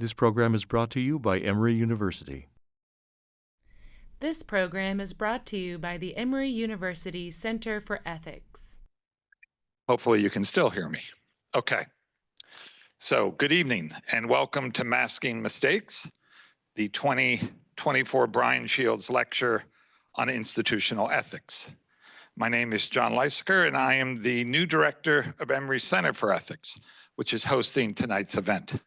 This program is brought to you by Emory University. This program is brought to you by the Emory University Center for Ethics. Hopefully you can still hear me. Okay. So good evening and welcome to Masking Mistakes, the 2024 Brian Shields Lecture on Institutional Ethics. My name is John Leiseker and I am the new director of Emory Center for Ethics, which is hosting tonight's event.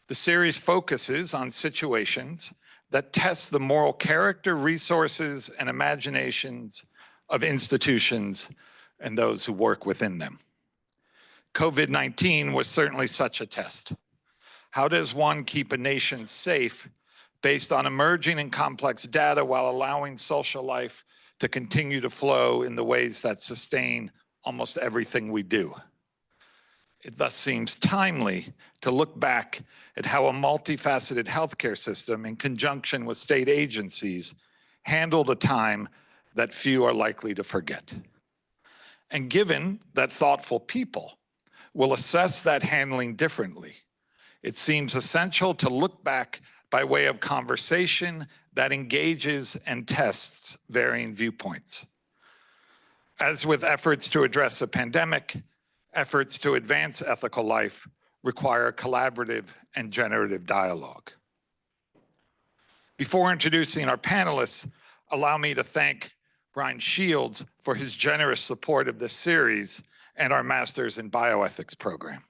The series focuses on situations that test the moral character, resources, and imaginations of institutions and those who work within them. COVID-19 was certainly such a test. How does one keep a nation safe based on emerging and complex data while allowing social life to continue to flow in the ways that sustain almost everything we do? It thus seems timely to look back at how a multifaceted healthcare system in conjunction with state agencies handled a time that few are likely to forget. And given that thoughtful people will assess that handling differently, it seems essential to look back by way of conversation that engages and tests varying viewpoints. As with efforts to address a pandemic, efforts to advance ethical life require collaborative and generative dialogue. Before introducing our panelists, allow me to thank Brian Shields for his generous support of this series and our Masters in Bioethics program.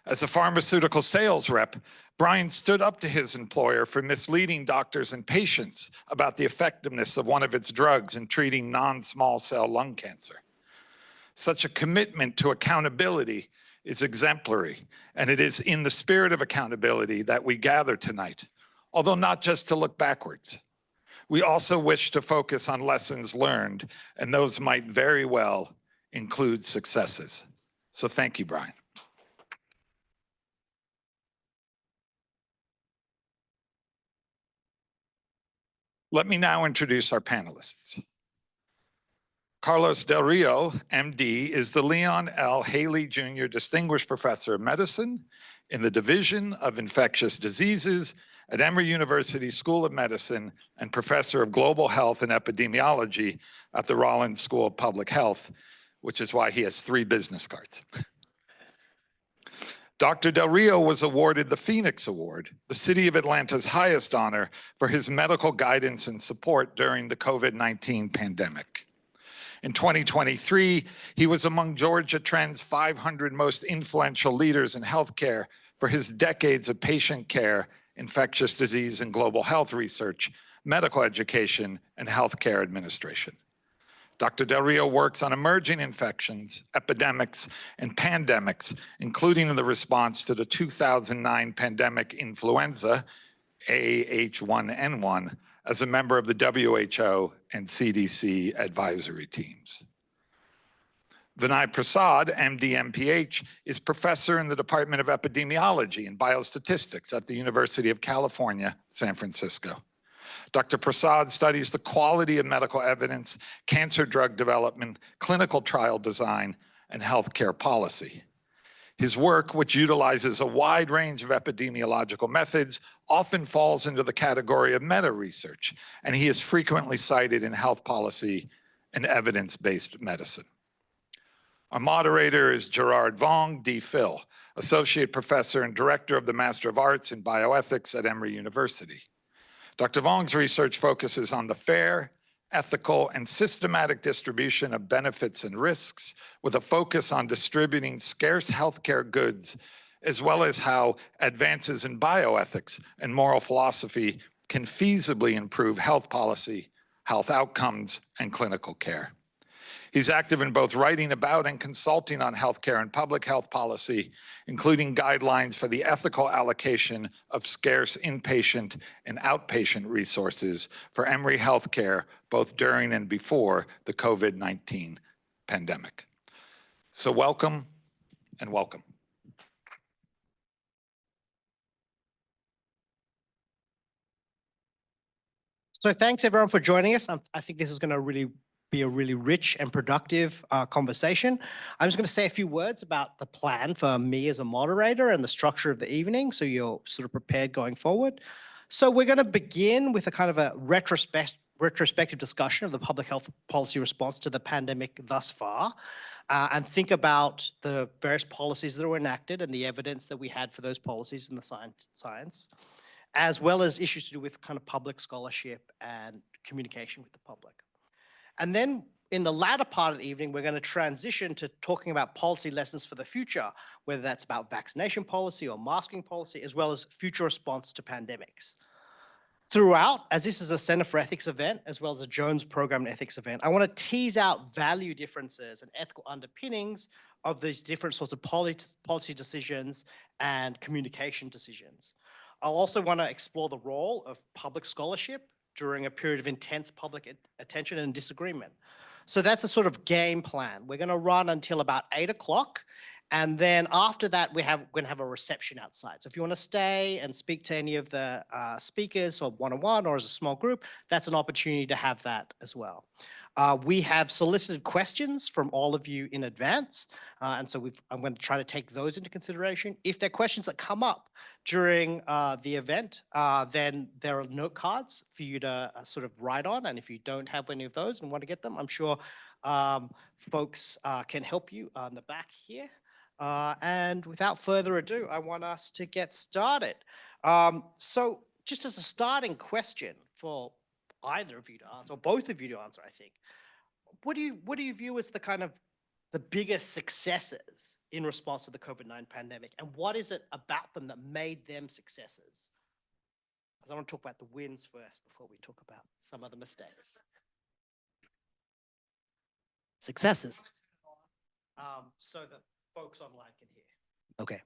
As a pharmaceutical sales rep, Brian stood up to his employer for misleading doctors and patients about the effectiveness of one of its drugs in treating non-small cell lung cancer. Such a commitment to accountability is exemplary, and it is in the spirit of accountability that we gather tonight, although not just to look backwards. We also wish to focus on lessons learned, and those might very well include successes. So thank you, Brian. Let me now introduce our panelists. Carlos Del Rio, MD, is the Leon L. Haley Jr. Distinguished Professor of Medicine in the Division of Infectious Diseases at Emory University School of Medicine and Professor of Global Health and Epidemiology at the Rollins School of Public Health, which is why he has 3 business cards. Dr. Del Rio was awarded the Phoenix Award, the City of Atlanta's highest honor, for his medical guidance and support during the COVID-19 pandemic. In 2023, he was among Georgia Trend's 500 most influential leaders in healthcare for his decades of patient care, infectious disease and global health research, medical education, and healthcare administration. Dr. Del Rio works on emerging infections, epidemics, and pandemics, including the response to the 2009 pandemic influenza, AH1N1, as a member of the WHO and CDC advisory teams. Vinay Prasad, MD, MPH, is professor in the Department of Epidemiology and Biostatistics at the University of California, San Francisco. Dr. Prasad studies the quality of medical evidence, cancer drug development, clinical trial design, and healthcare policy. His work, which utilizes a wide range of epidemiological methods, often falls into the category of meta-research, and he is frequently cited in health policy and evidence-based medicine. Our moderator is Gerard Vong, D.Phil, Associate Professor and Director of the Master of Arts in Bioethics at Emory University. Dr. Vong's research focuses on the fair, ethical, and systematic distribution of benefits and risks, with a focus on distributing scarce healthcare goods, as well as how advances in bioethics and moral philosophy can feasibly improve health policy, health outcomes, and clinical care. He's active in both writing about and consulting on healthcare and public health policy, including guidelines for the ethical allocation of scarce inpatient and outpatient resources for Emory Healthcare, both during and before the COVID-19 pandemic. So welcome and welcome. So thanks everyone for joining us. I think this is going to really be a really rich and productive conversation. I'm just going to say a few words about the plan for me as a moderator and the structure of the evening, so you're sort of prepared going forward. So we're going to begin with a kind of a retrospective discussion of the public health policy response to the pandemic thus far, and think about the various policies that were enacted and the evidence that we had for those policies in the science, as well as issues to do with kind of public scholarship and communication with the public. And then in the latter part of the evening, we're going to transition to talking about policy lessons for the future, whether that's about vaccination policy or masking policy, as well as future response to pandemics. Throughout, as this is a Center for Ethics event, as well as a Jones Program and Ethics event, I want to tease out value differences and ethical underpinnings of these different sorts of policy decisions and communication decisions. I'll also want to explore the role of public scholarship during a period of intense public attention and disagreement. So that's a sort of game plan. We're going to run until about 8 o'clock. And then after that, we're going to have a reception outside. So if you want to stay and speak to any of the speakers or one-on-one or as a small group, that's an opportunity to have that as well. We have solicited questions from all of you in advance. And so I'm going to try to take those into consideration. If there are questions that come up during the event, then there are note cards for you to sort of write on. And if you don't have any of those and want to get them, I'm sure folks can help you on the back here. And without further ado, I want us to get started. So just as a starting question for either of you to answer, or both of you to answer, I think, what do you view as the kind of the biggest successes in response to the COVID-19 pandemic? And what is it about them that made them successes? Because I want to talk about the wins first before we talk about some of the mistakes. Successes. So that folks online can hear. Okay.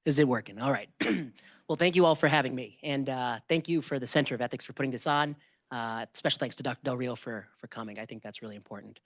Is it working? All right. Well, thank you all for having me. And thank you for the Center of Ethics for putting this on. Special thanks to Dr. Del Rio for coming. I think that's really important.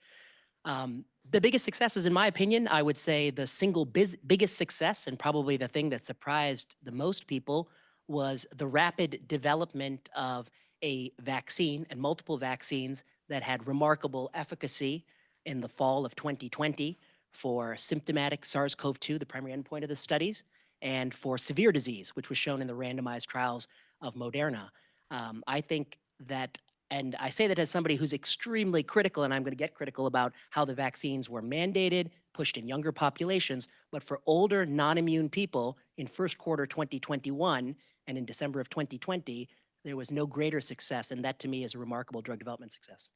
The biggest successes, in my opinion, I would say the single biggest success and probably the thing that surprised the most people was the rapid development of a vaccine and multiple vaccines that had remarkable efficacy in the fall of 2020 for symptomatic SARS-CoV-2, the primary endpoint of the studies, and for severe disease, which was shown in the randomized trials of Moderna. I think that, and I say that as somebody who's extremely critical, and I'm going to get critical about how the vaccines were mandated, pushed in younger populations, but for older non-immune people in first quarter 2021 and in December of 2020, there was no greater success, and that to me is a remarkable drug development success.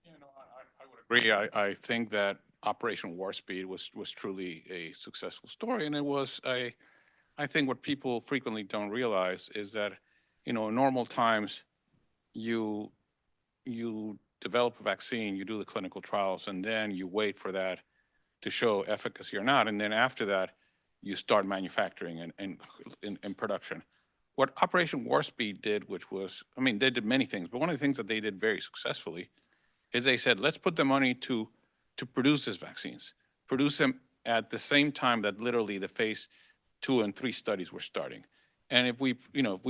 I would agree. I think that Operation Warp Speed was truly a successful story, and it was I think what people frequently don't realize is that, in normal times, you develop a vaccine, you do the clinical trials, and then you wait for that to show efficacy or not, and then after that, you start manufacturing and production. What Operation Warp Speed did, which was, I mean, they did many things, but one of the things that they did very successfully is they said, let's put the money to produce these vaccines, produce them at the same time that literally the phase 2 and 3 studies were starting. And if we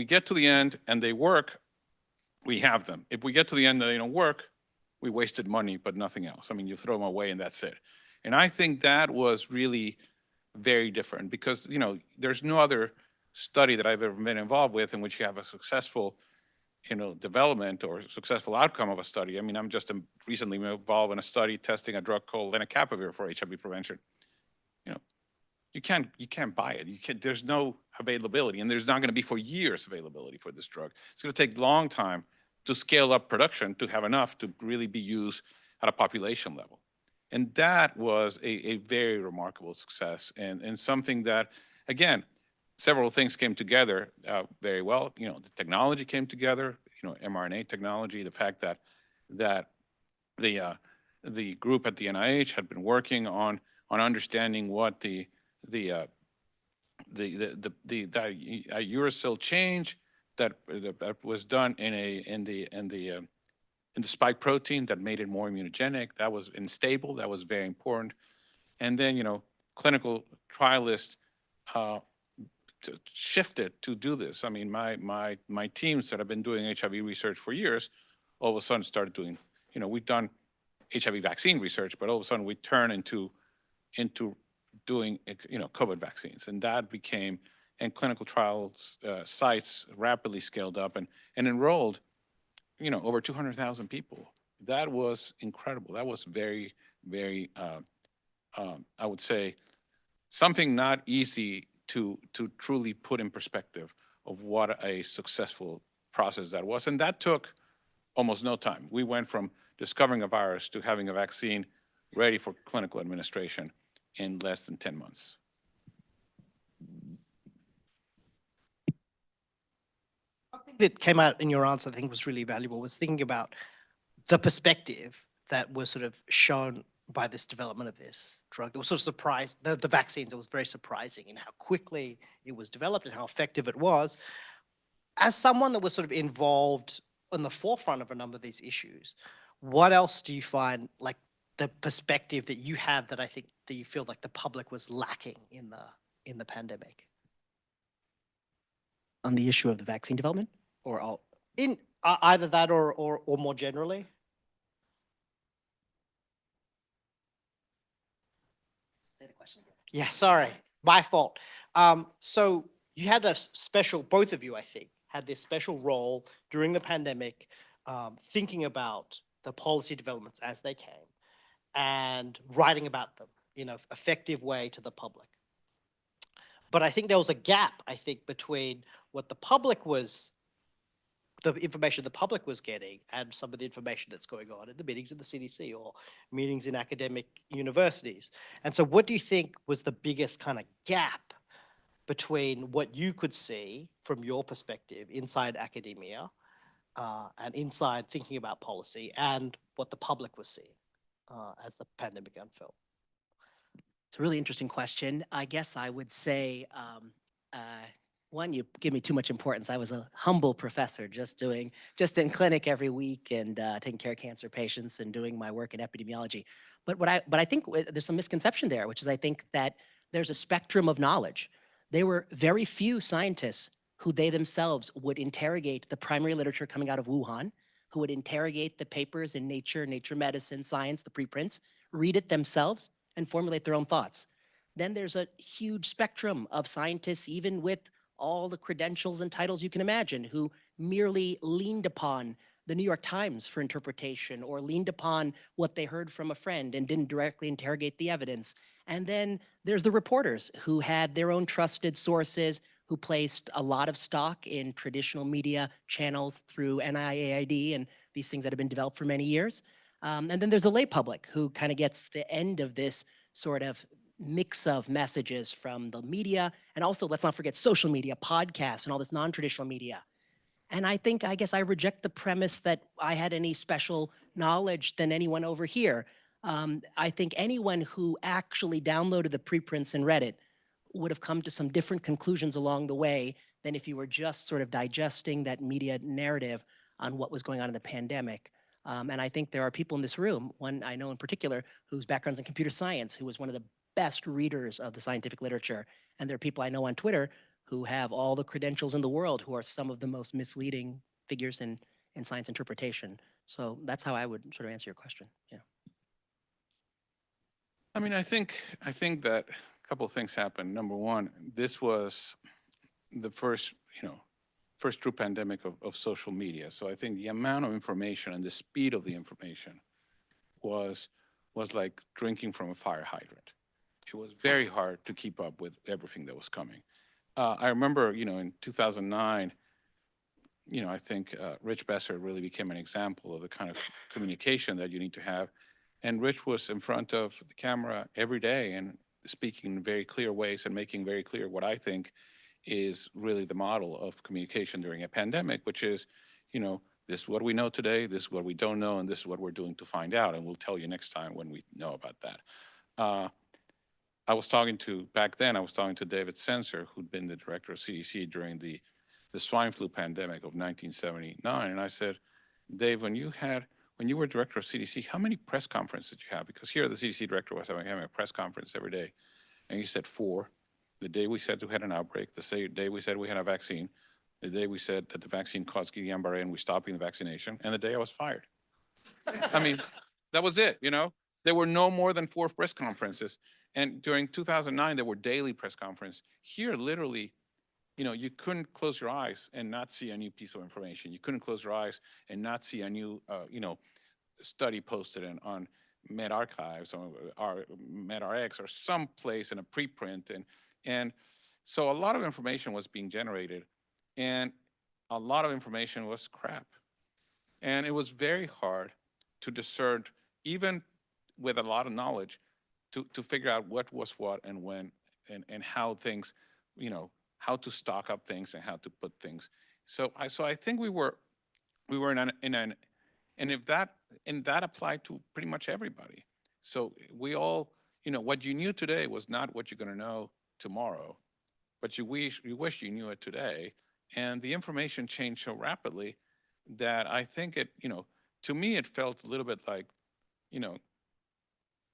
get to the end and they work, we have them. If we get to the end and they don't work, we wasted money, but nothing else. I mean, you throw them away and that's it. And I think that was really very different because, there's no other study that I've ever been involved with in which you have a successful development or successful outcome of a study. I mean, I'm just recently involved in a study testing a drug called lenacapavir for HIV prevention. You can't buy it. There's no availability, and there's not going to be for years availability for this drug. It's going to take a long time to scale up production to have enough to really be used at a population level. And that was a very remarkable success and something that, again, several things came together very well. The technology came together, mRNA technology, the fact that the group at the NIH had been working on understanding what the uracil change that was done in the spike protein that made it more immunogenic, that was unstable, that was very important. And then, clinical trialists shifted to do this. I mean, my teams that have been doing HIV research for years all of a sudden started doing, we've done HIV vaccine research, but all of a sudden we turn into doing, COVID vaccines. And that became, and clinical trials sites rapidly scaled up and enrolled, over 200,000 people. That was incredible. That was very, very, I would say, something not easy to truly put in perspective of what a successful process that was. And that took almost no time. We went from discovering a virus to having a vaccine ready for clinical administration in less than 10 months. Something that came out in your answer, I think was really valuable, was thinking about the perspective that was sort of shown by this development of this drug. That was sort of surprised, the vaccines, it was very surprising in how quickly it was developed and how effective it was. As someone that was sort of involved in the forefront of a number of these issues, what else do you find, like the perspective that you have that I think that you feel like the public was lacking in the pandemic? On the issue of the vaccine development or all? In either that or more generally? Say the question again. Yeah, sorry, my fault. So you had a special, both of you, I think, had this special role during the pandemic, thinking about the policy developments as they came and writing about them in an effective way to the public. But I think there was a gap, I think, between what the public was, the information the public was getting and some of the information that's going on in the meetings in the CDC or meetings in academic universities. And so what do you think was the biggest kind of gap between what you could see from your perspective inside academia and inside thinking about policy and what the public was seeing as the pandemic unfurled? It's a really interesting question. I guess I would say, one, you give me too much importance. I was a humble professor just in clinic every week and taking care of cancer patients and doing my work in epidemiology. But I think there's some misconception there, which is I think that there's a spectrum of knowledge. There were very few scientists who they themselves would interrogate the primary literature coming out of Wuhan, who would interrogate the papers in Nature Medicine, Science, the preprints, read it themselves, and formulate their own thoughts. Then there's a huge spectrum of scientists, even with all the credentials and titles you can imagine, who merely leaned upon the New York Times for interpretation or leaned upon what they heard from a friend and didn't directly interrogate the evidence. And then there's the reporters who had their own trusted sources, who placed a lot of stock in traditional media channels through NIAID and these things that have been developed for many years. And then there's the lay public who kind of gets the end of this sort of mix of messages from the media, and also, let's not forget, social media, podcasts, and all this non-traditional media. And I guess I reject the premise that I had any special knowledge than anyone over here. I think anyone who actually downloaded the preprints and read it would have come to some different conclusions along the way than if you were just sort of digesting that media narrative on what was going on in the pandemic. And I think there are people in this room, one I know in particular, whose background's in computer science, who was one of the best readers of the scientific literature. And there are people I know on Twitter who have all the credentials in the world, who are some of the most misleading figures in science interpretation. So that's how I would sort of answer your question. Yeah. I mean, I think that a couple of things happened. Number one, this was the first true pandemic of social media. So I think the amount of information and the speed of the information was like drinking from a fire hydrant. It was very hard to keep up with everything that was coming. I remember, in 2009, I think Rich Besser really became an example of the kind of communication that you need to have. And Rich was in front of the camera every day and speaking in very clear ways and making very clear what I think is really the model of communication during a pandemic, which is, this is what we know today, this is what we don't know, and this is what we're doing to find out. And we'll tell you next time when we know about that. Back then, I was talking to David Senser, who'd been the director of CDC during the swine flu pandemic of 1979. And I said, Dave, when you were director of CDC, how many press conferences did you have? Because here the CDC director was having a press conference every day. And he said 4. The day we said we had an outbreak, the day we said we had a vaccine, the day we said that the vaccine caused Guillain-Barré and we stopped the vaccination, and the day I was fired. I mean, that was it, you know? There were no more than 4 press conferences. And during 2009, there were daily press conferences. Here, literally, you know, you couldn't close your eyes and not see a new piece of information. You couldn't close your eyes and not see a new, you know, study posted on medRxiv or medRx or some place in a preprint. And so a lot of information was being generated, and a lot of information was crap. And it was very hard to discern, even with a lot of knowledge, to figure out what was what and when and how things, you know, how to stock up things and how to put things. So I think we were in an and if that and that applied to pretty much everybody. So we all, you know, what you knew today was not what you're going to know tomorrow, but you wish you knew it today. And the information changed so rapidly that I think it, you know, to me it felt a little bit like, you know,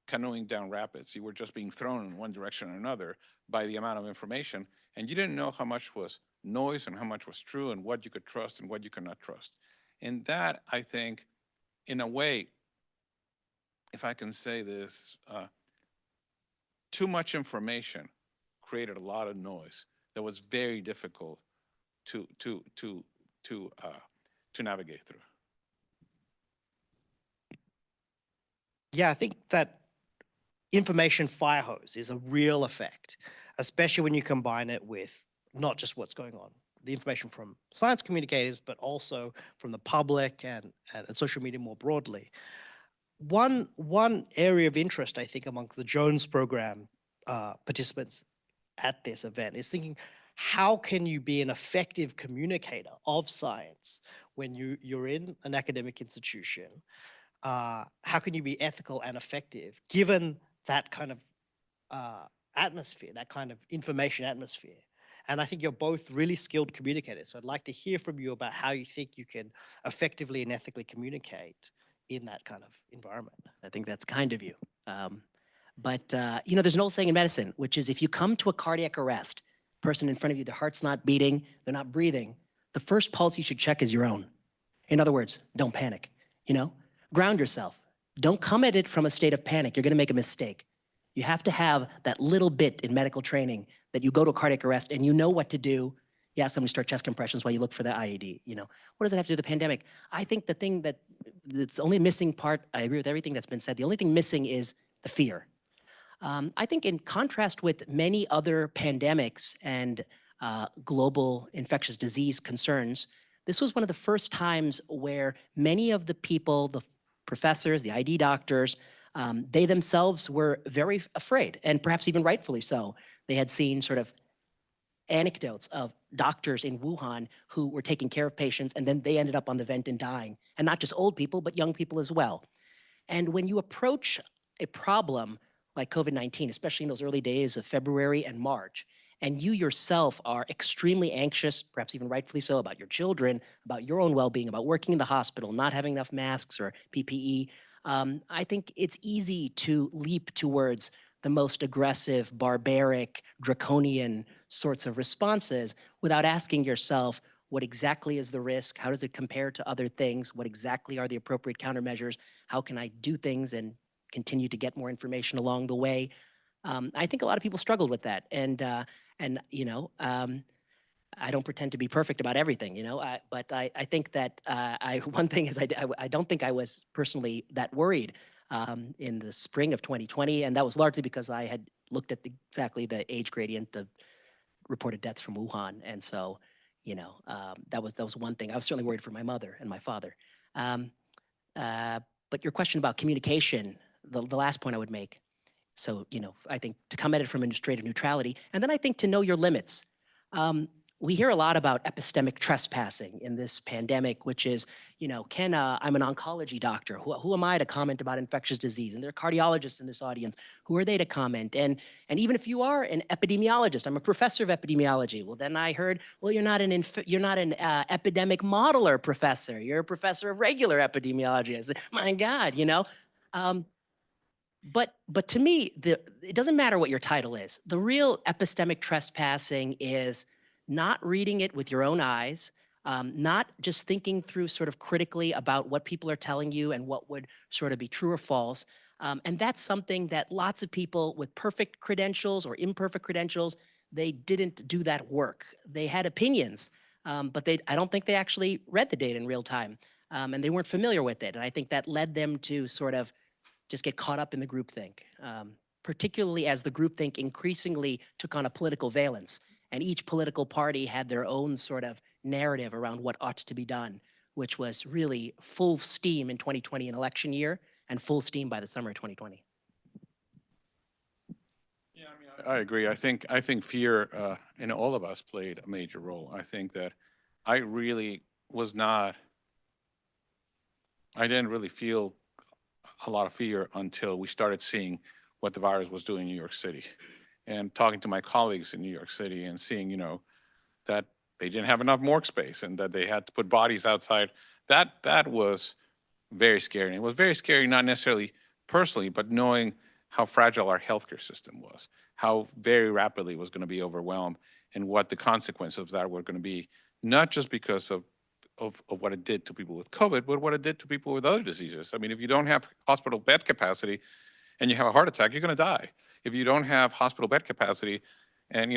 canoeing down rapids. You were just being thrown in one direction or another by the amount of information, and you didn't know how much was noise and how much was true and what you could trust and what you could not trust. And that, I think, in a way, if I can say this, too much information created a lot of noise that was very difficult to to to to uh, to navigate through. Yeah, I think that information fire hose is a real effect, especially when you combine it with not just what's going on, the information from science communicators, but also from the public and social media more broadly. One area of interest, I think, amongst the Jones program participants at this event is thinking, how can you be an effective communicator of science when you're in an academic institution? How can you be ethical and effective given that kind of atmosphere, that kind of information atmosphere? And I think you're both really skilled communicators. So I'd like to hear from you about how you think you can effectively and ethically communicate in that kind of environment. I think that's kind of you. You know, there's an old saying in medicine, which is if you come to a cardiac arrest, person in front of you, their heart's not beating, they're not breathing, the first pulse you should check is your own. In other words, don't panic, you know? Ground yourself. Don't come at it from a state of panic. You're gonna make a mistake. You have to have that little bit in medical training that you go to a cardiac arrest and you know what to do. Yeah, somebody start chest compressions while you look for the IED, you know? What does that have to do with the pandemic? I think the thing that's only missing part, I agree with everything that's been said, the only thing missing is the fear. I think in contrast with many other pandemics and global infectious disease concerns, this was one of the first times where many of the people, the professors, the ID doctors, they themselves were very afraid, and perhaps even rightfully so. They had seen sort of anecdotes of doctors in Wuhan who were taking care of patients, and then they ended up on the vent and dying. And not just old people, but young people as well. And when you approach a problem like COVID-19, especially in those early days of February and March, and you yourself are extremely anxious, perhaps even rightfully so, about your children, about your own well-being, about working in the hospital, not having enough masks or PPE, I think it's easy to leap towards the most aggressive, barbaric, draconian sorts of responses without asking yourself, what exactly is the risk? How does it compare to other things? What exactly are the appropriate countermeasures? How can I do things and continue to get more information along the way? I think a lot of people struggled with that, and you know, I don't pretend to be perfect about everything, you know, but I think that one thing is I don't think I was personally that worried in the spring of 2020, and that was largely because I had looked at exactly the age gradient of reported deaths from Wuhan, and so, you know, that was one thing. I was certainly worried for my mother and my father. But your question about communication, the last point I would make. So, you know, I think to come at it from administrative neutrality, and then I think to know your limits. We hear a lot about epistemic trespassing in this pandemic, which is, you know, I'm an oncology doctor. Who am I to comment about infectious disease? And there are cardiologists in this audience. Who are they to comment? And even if you are an epidemiologist, I'm a professor of epidemiology. Well, then I heard, well, you're not an epidemic modeler professor. You're a professor of regular epidemiology. I said, my God, you know. But to me, it doesn't matter what your title is. The real epistemic trespassing is not reading it with your own eyes, not just thinking through sort of critically about what people are telling you and what would sort of be true or false. And that's something that lots of people with perfect credentials or imperfect credentials, they didn't do that work. They had opinions, but I don't think they actually read the data in real time, and they weren't familiar with it. And I think that led them to sort of just get caught up in the groupthink, particularly as the groupthink increasingly took on a political valence. And each political party had their own sort of narrative around what ought to be done, which was really full steam in 2020, an election year, and full steam by the summer of 2020. Yeah, I agree. I think fear in all of us played a major role. I think that I really was not. I didn't really feel a lot of fear until we started seeing what the virus was doing in New York City, and talking to my colleagues in New York City and seeing, that they didn't have enough morgue space and that they had to put bodies outside. That was very scary. And it was very scary, not necessarily personally, but knowing how fragile our healthcare system was, how very rapidly it was going to be overwhelmed, and what the consequences of that were going to be, not just because of what it did to people with COVID, but what it did to people with other diseases. I mean, if you don't have hospital bed capacity and you have a heart attack, you're going to die. If you don't have hospital bed capacity, and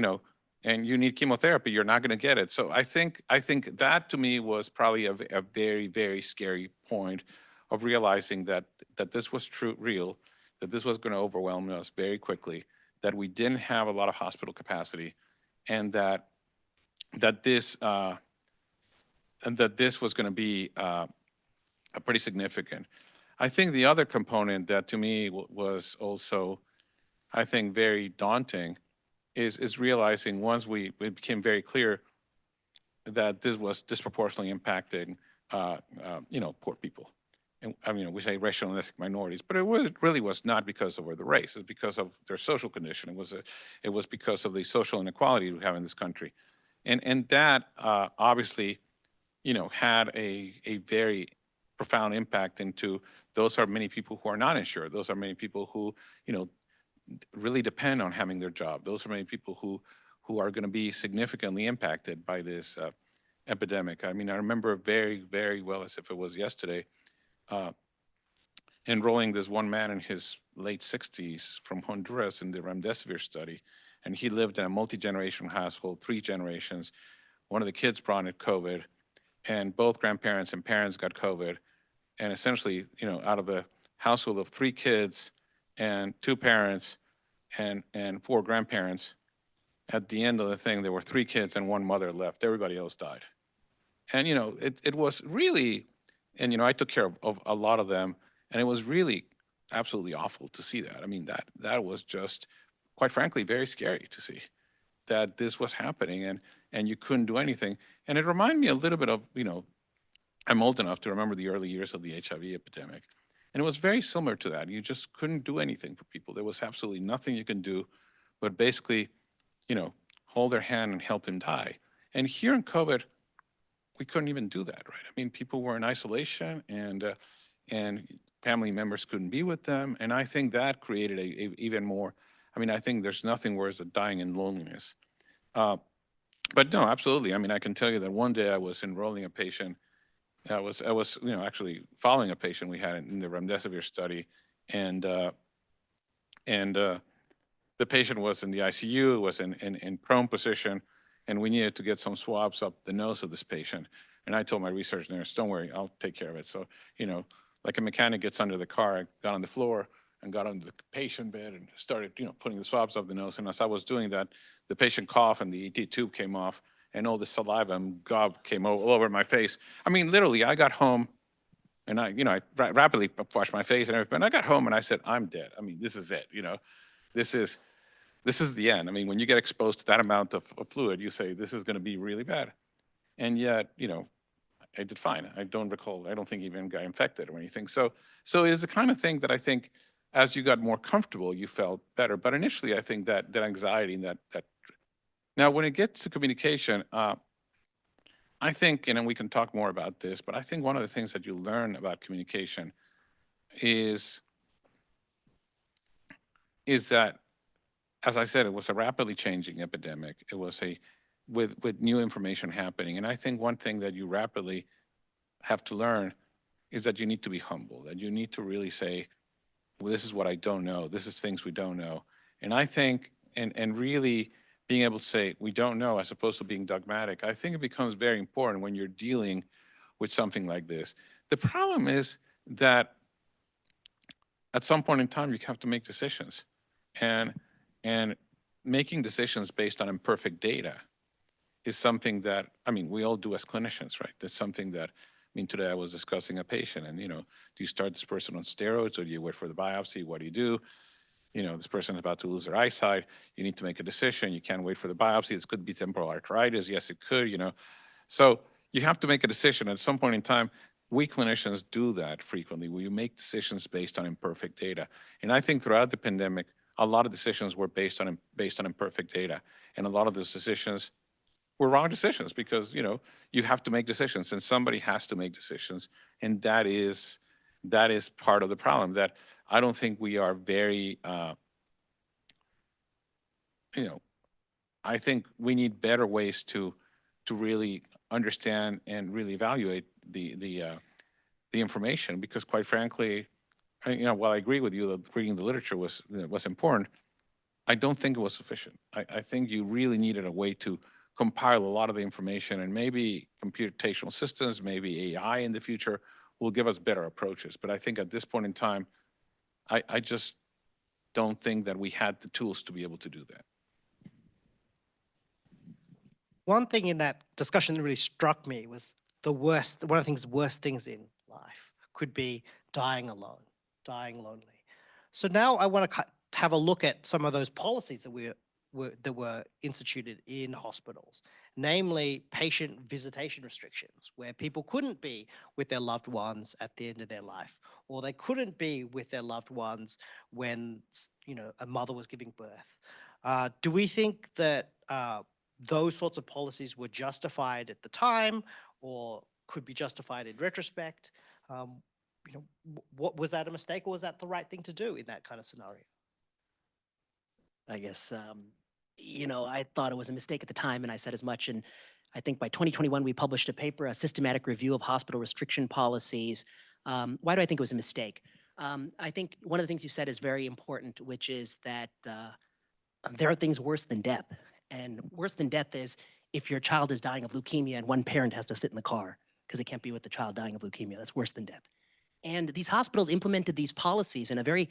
and you need chemotherapy, you're not going to get it. So I think that to me was probably a very, very scary point of realizing that this was real, that this was going to overwhelm us very quickly, that we didn't have a lot of hospital capacity, and that this was going to be a pretty significant. I think the other component that to me was also, I think, very daunting is realizing once it became very clear that this was disproportionately impacting, poor people. And I mean, we say racial and ethnic minorities, but really was not because of the race. It's because of their social condition. It was because of the social inequality we have in this country, and that obviously, had a very profound impact into those are many people who are not insured. Those are many people who, really depend on having their job. Those are many people who are going to be significantly impacted by this epidemic. I mean, I remember very, very well, as if it was yesterday, uh, enrolling this one man in his late 60s from Honduras in the remdesivir study. And he lived in a multi-generational household, 3 generations. One of the kids brought it COVID, and both grandparents and parents got COVID. And essentially, out of a household of 3 kids and 2 parents and 4 grandparents, at the end of the thing, there were 3 kids and 1 mother left. Everybody else died. And, it was really, and, I took care of a lot of them, and it was really absolutely awful to see that. I mean, that was just, quite frankly, very scary to see that this was happening, and you couldn't do anything. And it reminded me a little bit of, I'm old enough to remember the early years of the HIV epidemic. And it was very similar to that. You just couldn't do anything for people. There was absolutely nothing you can do but basically, hold their hand and help them die. And here in COVID, we couldn't even do that, right? I mean, people were in isolation, and family members couldn't be with them. And I think that created a even more, I mean, I think there's nothing worse than dying in loneliness. But no, absolutely. I mean, I can tell you that one day I was enrolling a patient. I was actually following a patient we had in the remdesivir study, and the patient was in the ICU, was in prone position, and we needed to get some swabs up the nose of this patient. And I told my research nurse, "Don't worry, I'll take care of it." So, like a mechanic gets under the car, I got on the floor and got under the patient bed and started, putting the swabs up the nose. And as I was doing that, the patient coughed and the ET tube came off, and all the saliva and gob came all over my face. I mean, literally, I got home and I rapidly washed my face and everything. And I got home and I said, "I'm dead. I mean, this is it. This is the end." I mean, when you get exposed to that amount of fluid, you say, this is going to be really bad. And yet, I did fine. I don't recall, I don't think even got infected or anything. So it is the kind of thing that I think as you got more comfortable, you felt better. But initially, I think that anxiety and that. Now, when it gets to communication, I think, and then we can talk more about this, but I think one of the things that you learn about communication is that, as I said, it was a rapidly changing epidemic. It was a with new information happening. And I think one thing that you rapidly have to learn is that you need to be humble, that you need to really say, well, this is what I don't know. This is things we don't know. And I think, and really being able to say, we don't know, as opposed to being dogmatic, I think it becomes very important when you're dealing with something like this. The problem is that at some point in time, you have to make decisions. And making decisions based on imperfect data is something that, I mean, we all do as clinicians, right? That's something that, I mean, today I was discussing a patient and, do you start this person on steroids or do you wait for the biopsy? What do you do? This person is about to lose their eyesight. You need to make a decision. You can't wait for the biopsy. This could be temporal arteritis. Yes, it could. So you have to make a decision. At some point in time, we clinicians do that frequently. We make decisions based on imperfect data. And I think throughout the pandemic, a lot of decisions were based on imperfect data. And a lot of those decisions were wrong decisions because, you have to make decisions and somebody has to make decisions. And that is part of the problem, that I don't think we are very, I think we need better ways to really understand and really evaluate the information, because quite frankly, while I agree with you that reading the literature was important, I don't think it was sufficient. I think you really needed a way to compile a lot of the information, and maybe computational systems, maybe AI in the future will give us better approaches. But I think at this point in time, I just don't think that we had the tools to be able to do that. One thing in that discussion that really struck me was one of the worst things in life could be dying alone, dying lonely. So now I want to have a look at some of those policies that were instituted in hospitals, namely patient visitation restrictions, where people couldn't be with their loved ones at the end of their life, or they couldn't be with their loved ones when a mother was giving birth. Do we think that those sorts of policies were justified at the time, or could be justified in retrospect? What was that a mistake, or was that the right thing to do in that kind of scenario? I guess, I thought it was a mistake at the time, and I said as much. And I think by 2021, we published a paper, a systematic review of hospital restriction policies. Why do I think it was a mistake? I think one of the things you said is very important, which is that there are things worse than death. And worse than death is if your child is dying of leukemia and one parent has to sit in the car because they can't be with the child dying of leukemia. That's worse than death. And these hospitals implemented these policies in a very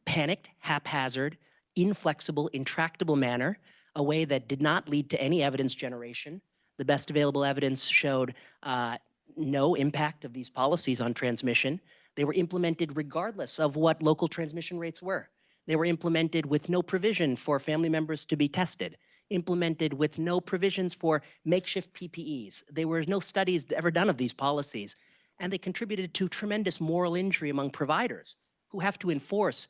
panicked, haphazard, inflexible, intractable manner, a way that did not lead to any evidence generation. The best available evidence showed no impact of these policies on transmission. They were implemented regardless of what local transmission rates were. They were implemented with no provision for family members to be tested, implemented with no provisions for makeshift PPEs. There were no studies ever done of these policies, and they contributed to tremendous moral injury among providers who have to enforce.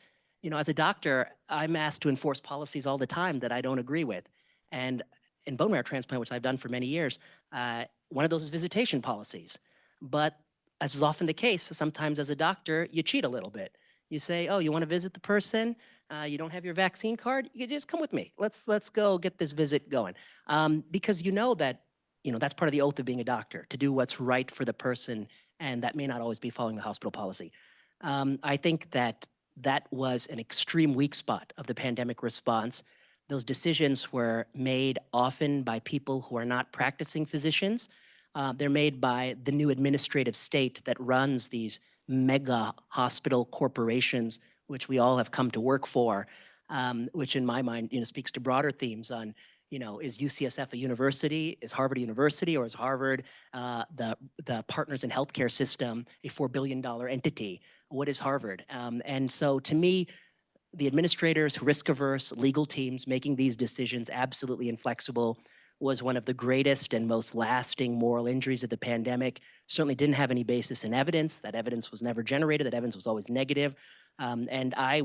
As a doctor, I'm asked to enforce policies all the time that I don't agree with. And in bone marrow transplant, which I've done for many years, one of those is visitation policies. But as is often the case, sometimes as a doctor, you cheat a little bit. You say, oh, you want to visit the person? You don't have your vaccine card? You just come with me. Let's go get this visit going. Because that, that's part of the oath of being a doctor, to do what's right for the person, and that may not always be following the hospital policy. I think that was an extreme weak spot of the pandemic response. Those decisions were made often by people who are not practicing physicians. They're made by the new administrative state that runs these mega hospital corporations, which we all have come to work for, which in my mind, speaks to broader themes on, is UCSF a university? Is Harvard a university? Or is Harvard the Partners in Healthcare system, a $4 billion entity? What is Harvard? And so to me, the administrators, risk-averse legal teams making these decisions absolutely inflexible was one of the greatest and most lasting moral injuries of the pandemic. Certainly didn't have any basis in evidence. That evidence was never generated. That evidence was always negative. And I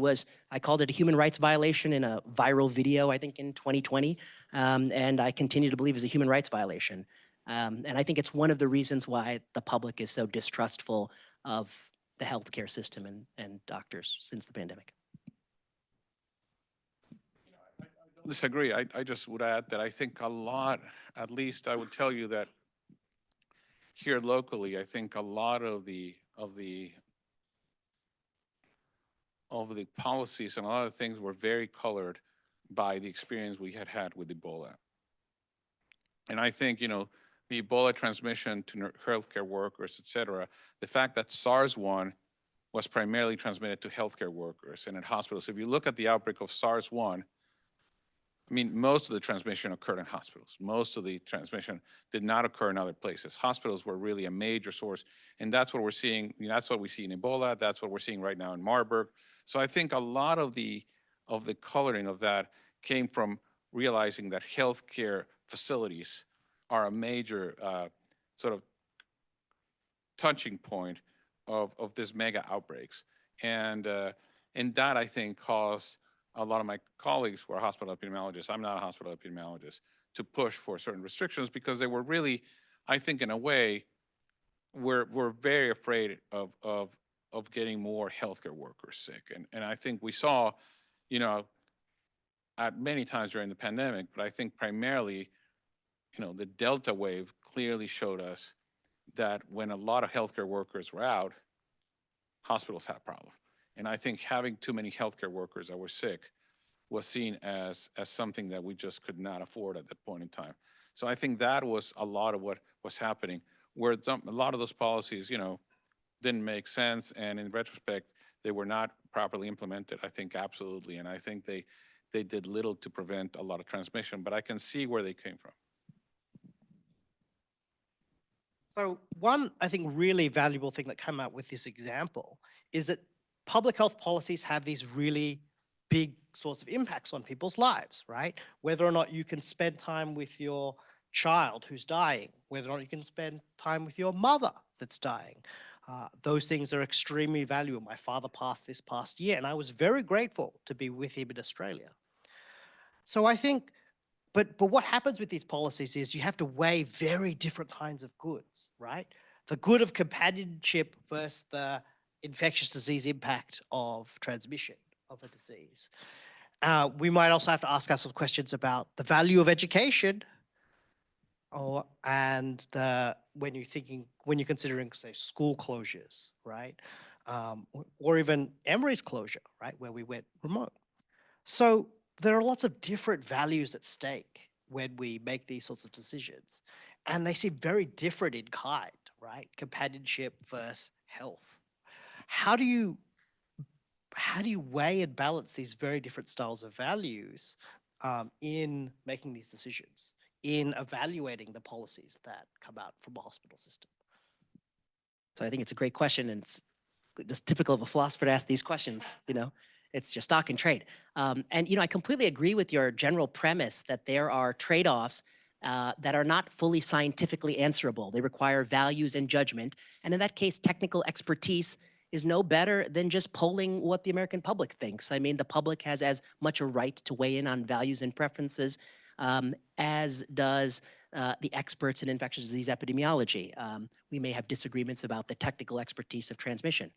called it a human rights violation in a viral video, I think in 2020. And I continue to believe it's a human rights violation. And I think it's one of the reasons why the public is so distrustful of the healthcare system and doctors since the pandemic. disagree. I just would add that I think a lot, at least I would tell you that here locally, I think a lot of the policies and a lot of things were very colored by the experience we had with Ebola. And I think, the Ebola transmission to healthcare workers, et cetera, the fact that SARS-1 was primarily transmitted to healthcare workers and at hospitals. If you look at the outbreak of SARS-1, I mean, most of the transmission occurred in hospitals. Most of the transmission did not occur in other places. Hospitals were really a major source, and that's what we're seeing. That's what we see in Ebola. That's what we're seeing right now in Marburg. So I think a lot of the coloring of that came from realizing that healthcare facilities are a major sort of touching point of this mega outbreaks, and that I think caused a lot of my colleagues who are hospital epidemiologists, I'm not a hospital epidemiologist, to push for certain restrictions because they were really, I think in a way, we're very afraid of getting more healthcare workers sick. And I think we saw, at many times during the pandemic, but I think primarily, the Delta wave clearly showed us that when a lot of healthcare workers were out, hospitals had a problem. And I think having too many healthcare workers that were sick was seen as something that we just could not afford at that point in time. So I think that was a lot of what was happening, where a lot of those policies, didn't make sense, and in retrospect, they were not properly implemented. I think absolutely, and I think they did little to prevent a lot of transmission. But I can see where they came from. So one, I think, really valuable thing that came out with this example is that public health policies have these really big sorts of impacts on people's lives, right? Whether or not you can spend time with your child who's dying, whether or not you can spend time with your mother that's dying. Those things are extremely valuable. My father passed this past year, and I was very grateful to be with him in Australia. So I think, but what happens with these policies is you have to weigh very different kinds of goods, right? The good of companionship versus the infectious disease impact of transmission of a disease. We might also have to ask ourselves questions about the value of education, and when you're considering, say, school closures, right, or even Emory's closure, right, where we went remote. So there are lots of different values at stake when we make these sorts of decisions, and they seem very different in kind, right? Companionship versus health. How do you weigh and balance these very different styles of values in making these decisions, in evaluating the policies that come out from a hospital system? So I think it's a great question, and it's just typical of a philosopher to ask these questions. It's your stock and trade. And I completely agree with your general premise that there are trade-offs that are not fully scientifically answerable. They require values and judgment. And in that case, technical expertise is no better than just polling what the American public thinks. I mean, the public has as much a right to weigh in on values and preferences as does the experts in infectious disease epidemiology. We may have disagreements about the technical expertise of transmission.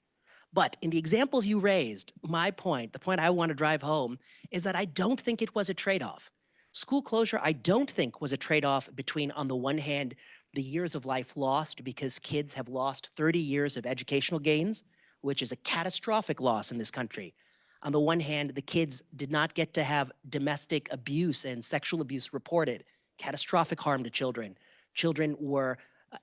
But in the examples you raised, the point I want to drive home is that I don't think it was a trade-off. School closure, I don't think, was a trade-off between, on the one hand, the years of life lost because kids have lost 30 years of educational gains, which is a catastrophic loss in this country. On the one hand, the kids did not get to have domestic abuse and sexual abuse reported, catastrophic harm to children. Children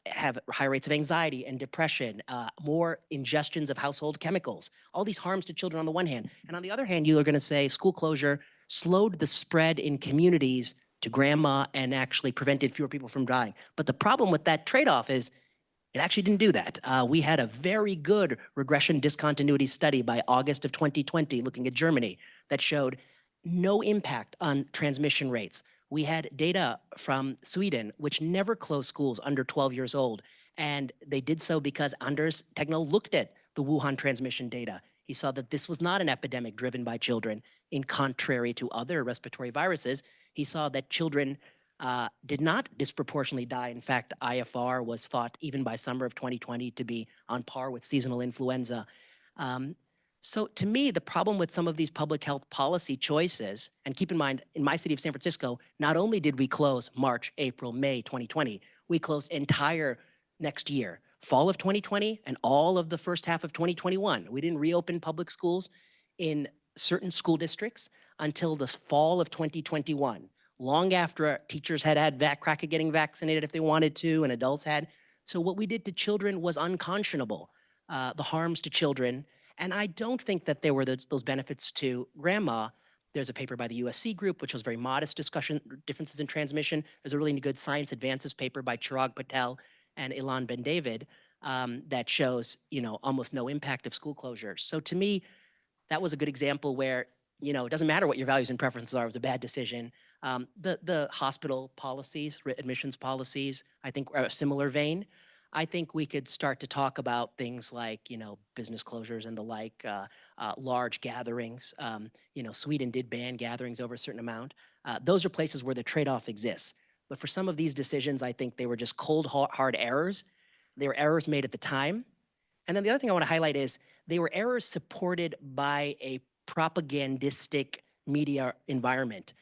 have high rates of anxiety and depression, more ingestions of household chemicals, all these harms to children on the one hand. And on the other hand, you are going to say school closure slowed the spread in communities to grandma and actually prevented fewer people from dying. But the problem with that trade-off is it actually didn't do that. We had a very good regression discontinuity study by August of 2020 looking at Germany that showed no impact on transmission rates. We had data from Sweden, which never closed schools under 12 years old. And they did so because Anders Tegnell looked at the Wuhan transmission data. He saw that this was not an epidemic driven by children. In contrary to other respiratory viruses, he saw that children did not disproportionately die. In fact, IFR was thought, even by summer of 2020, to be on par with seasonal influenza. So to me, the problem with some of these public health policy choices, and keep in mind, in my city of San Francisco, not only did we close March, April, May 2020, we closed entire next year, fall of 2020 and all of the first half of 2021. We didn't reopen public schools in certain school districts until the fall of 2021, long after teachers had had crack at getting vaccinated if they wanted to, and adults had. So what we did to children was unconscionable. The harms to children, and I don't think that there were those benefits to grandma. There's a paper by the USC group, which was very modest discussion, differences in transmission. There's a really good science advances paper by Chirag Patel and Ilan Ben David that shows, almost no impact of school closure. So to me, that was a good example where, it doesn't matter what your values and preferences are, it was a bad decision. The hospital policies, admissions policies, I think are a similar vein. I think we could start to talk about things like, business closures and the like, large gatherings. Sweden did ban gatherings over a certain amount. Those are places where the trade-off exists. But for some of these decisions, I think they were just cold, hard errors. They were errors made at the time. And then the other thing I want to highlight is they were errors supported by a propagandistic media environment.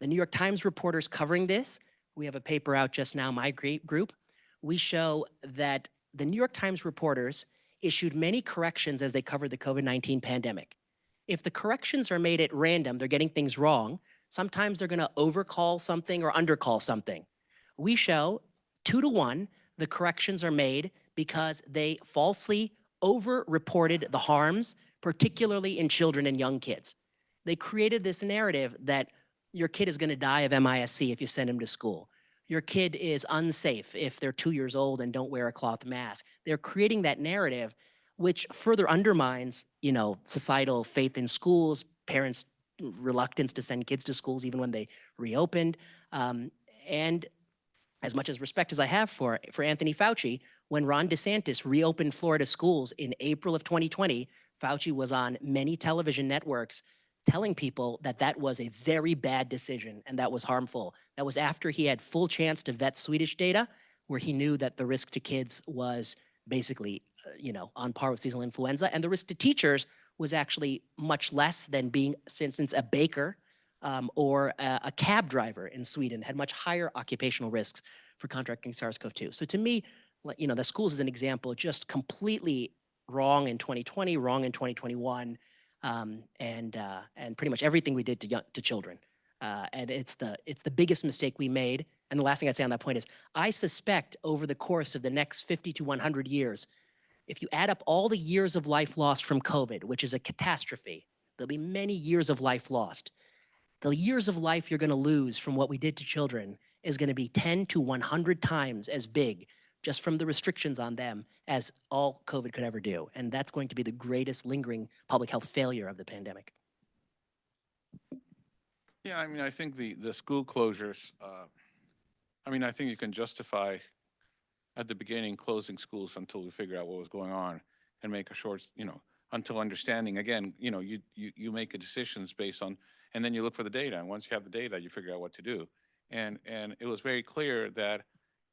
The New York Times reporters covering this, we have a paper out just now, my group, we show that the New York Times reporters issued many corrections as they covered the COVID-19 pandemic. If the corrections are made at random, they're getting things wrong. Sometimes they're going to overcall something or undercall something. We show 2-to-1, the corrections are made because they falsely over-reported the harms, particularly in children and young kids. They created this narrative that your kid is going to die of MIS-C if you send him to school. Your kid is unsafe if they're 2 years old and don't wear a cloth mask. They're creating that narrative, which further undermines, societal faith in schools, parents' reluctance to send kids to schools even when they reopened. And as much as respect as I have for Anthony Fauci, when Ron DeSantis reopened Florida schools in April of 2020, Fauci was on many television networks telling people that that was a very bad decision and that was harmful. That was after he had full chance to vet Swedish data, where he knew that the risk to kids was basically, on par with seasonal influenza, and the risk to teachers was actually much less than being, for instance, a baker or a cab driver in Sweden, had much higher occupational risks for contracting SARS-CoV-2. So to me, the schools is an example, just completely wrong in 2020, wrong in 2021, and pretty much everything we did to children. And it's the biggest mistake we made. And the last thing I'd say on that point is, I suspect over the course of the next 50 to 100 years, if you add up all the years of life lost from COVID, which is a catastrophe, there'll be many years of life lost. The years of life you're going to lose from what we did to children is going to be 10 to 100 times as big just from the restrictions on them as all COVID could ever do. And that's going to be the greatest lingering public health failure of the pandemic. Yeah, I think the school closures, I think you can justify at the beginning closing schools until we figure out what was going on and make a short, until understanding. Again, you make a decisions based on, and then you look for the data. And once you have the data, you figure out what to do. And it was very clear that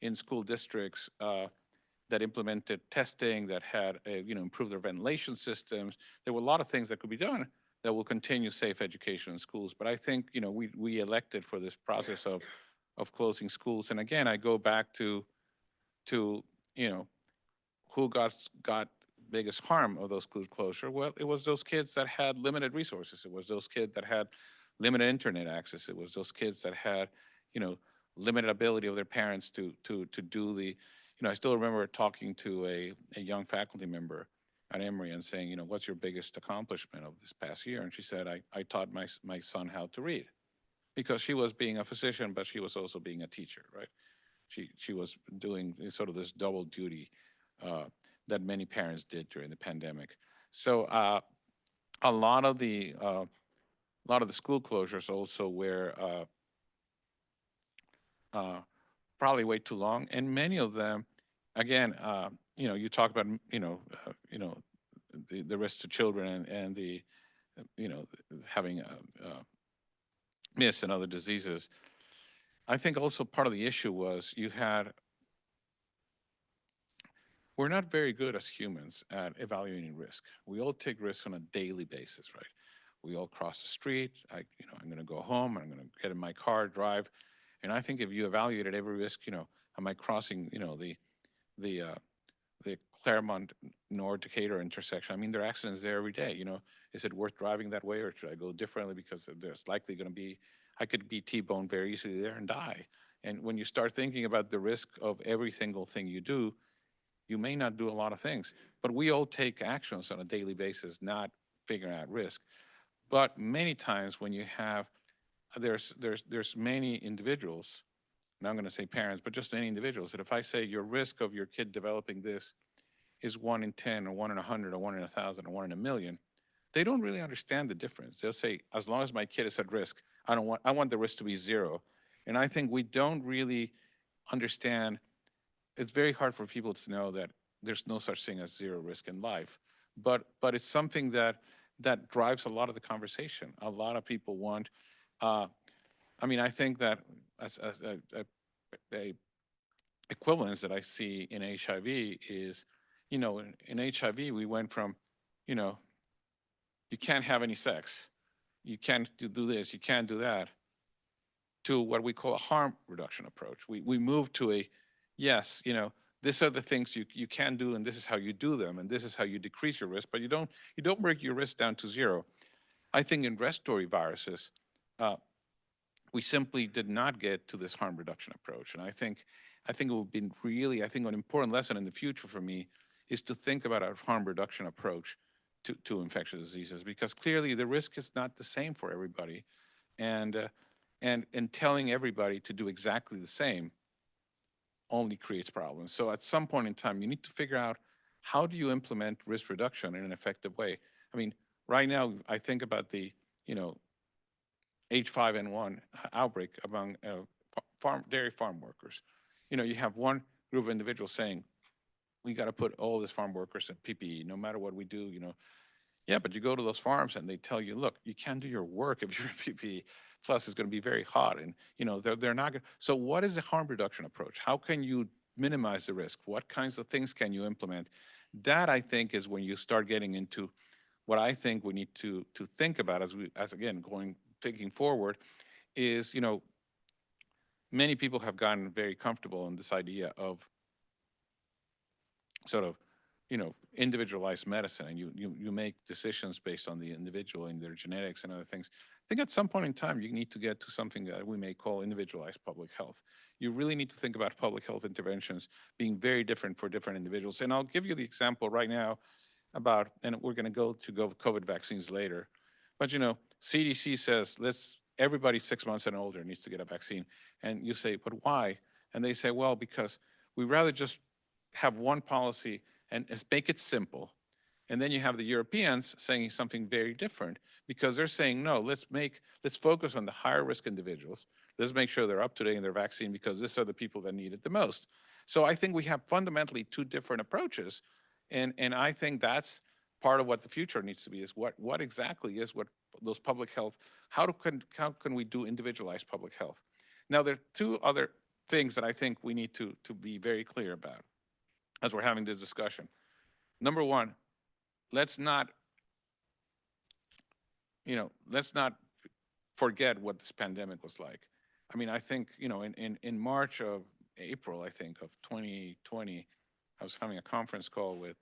in school districts that implemented testing, that had improved their ventilation systems, there were a lot of things that could be done that will continue safe education in schools. But I think we elected for this process of closing schools. And again, I go back to who got biggest harm of those school closure. Well, it was those kids that had limited resources. It was those kids that had limited internet access. It was those kids that had limited ability of their parents to do the. I still remember talking to a young faculty member at Emory and saying, what's your biggest accomplishment of this past year? And she said, I taught my son how to read, because she was being a physician, but she was also being a teacher, right? She was doing sort of this double duty that many parents did during the pandemic. So a lot of the school closures also were probably way too long, and many of them, again, you talk about the risk to children and the having MIS and other diseases. I think also part of the issue was we're not very good as humans at evaluating risk. We all take risks on a daily basis, right? We all cross the street. I'm going to go home. I'm going to get in my car, drive, and I think if you evaluated every risk, am I crossing, the uh, the Claremont Nord Decatur intersection? I mean, there are accidents there every day. Is it worth driving that way, or should I go differently because there's likely going to be, I could be T-boned very easily there and die. And when you start thinking about the risk of every single thing you do, you may not do a lot of things. But we all take actions on a daily basis, not figuring out risk. But many times when you have, there's many individuals, and I'm going to say parents, but just any individuals, that if I say your risk of your kid developing this is 1 in 10 or 1 in 100 or 1 in 1,000 or 1 in a million, they don't really understand the difference. They'll say, as long as my kid is at risk, I want the risk to be zero. And I think we don't really understand. It's very hard for people to know that there's no such thing as zero risk in life. But it's something that drives a lot of the conversation. A lot of people want, uh, I think that as a equivalence that I see in HIV is, in HIV, we went from, you know, you can't have any sex, you can't do this, you can't do that, to what we call a harm reduction approach. We moved to a, yes, these are the things you can do, and this is how you do them, and this is how you decrease your risk, but you don't break your risk down to zero. I think in respiratory viruses, uh, we simply did not get to this harm reduction approach. And I think it would be really, I think an important lesson in the future for me is to think about a harm reduction approach to infectious diseases, because clearly the risk is not the same for everybody. And telling everybody to do exactly the same only creates problems. So at some point in time, you need to figure out, how do you implement risk reduction in an effective way? I mean, right now, I think about the, you know, H5N1 outbreak among dairy farm workers. You have one group of individuals saying, we got to put all these farm workers in PPE, no matter what we do. Yeah, but you go to those farms and they tell you, look, you can't do your work if you're in PPE. Plus, it's going to be very hot, and they're not going. So, what is a harm reduction approach? How can you minimize the risk? What kinds of things can you implement? That, I think, is when you start getting into what I think we need to think about as again thinking forward, is many people have gotten very comfortable in this idea of sort of individualized medicine, and you make decisions based on the individual and their genetics and other things. I think at some point in time you need to get to something that we may call individualized public health. You really need to think about public health interventions being very different for different individuals. And I'll give you the example right now about, and we're going to go to COVID vaccines later, but CDC says everybody 6 months and older needs to get a vaccine. And you say, but why? And they say, well, because we rather just have one policy and make it simple. And then you have the Europeans saying something very different, because they're saying, no, let's focus on the higher risk individuals. Let's make sure they're up to date in their vaccine, because these are the people that need it the most. So I think we have fundamentally two different approaches. And I think that's part of what the future needs to be, is what exactly is what those public health, how can we do individualized public health? Now, there are two other things that I think we need to be very clear about as we're having this discussion. Number one, let's not forget what this pandemic was like. I mean, I think, in March of April, I think, of 2020, I was having a conference call with,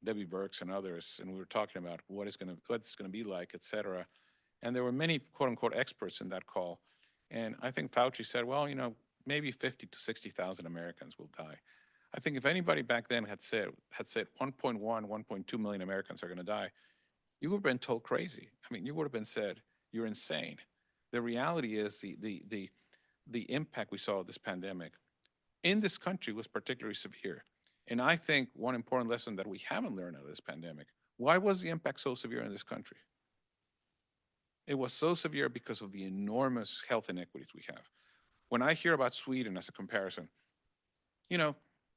Debbie Birx and others, and we were talking about what it's going to be like, et cetera. And there were many quote unquote experts in that call. And I think Fauci said, well, maybe 50 to 60,000 Americans will die. I think if anybody back then had said 1.1, 1.2 million Americans are going to die, you would have been told crazy. I mean, you would have been said, you're insane. The reality is the impact we saw of this pandemic in this country was particularly severe. And I think one important lesson that we haven't learned out of this pandemic, why was the impact so severe in this country? It was so severe because of the enormous health inequities we have. When I hear about Sweden as a comparison,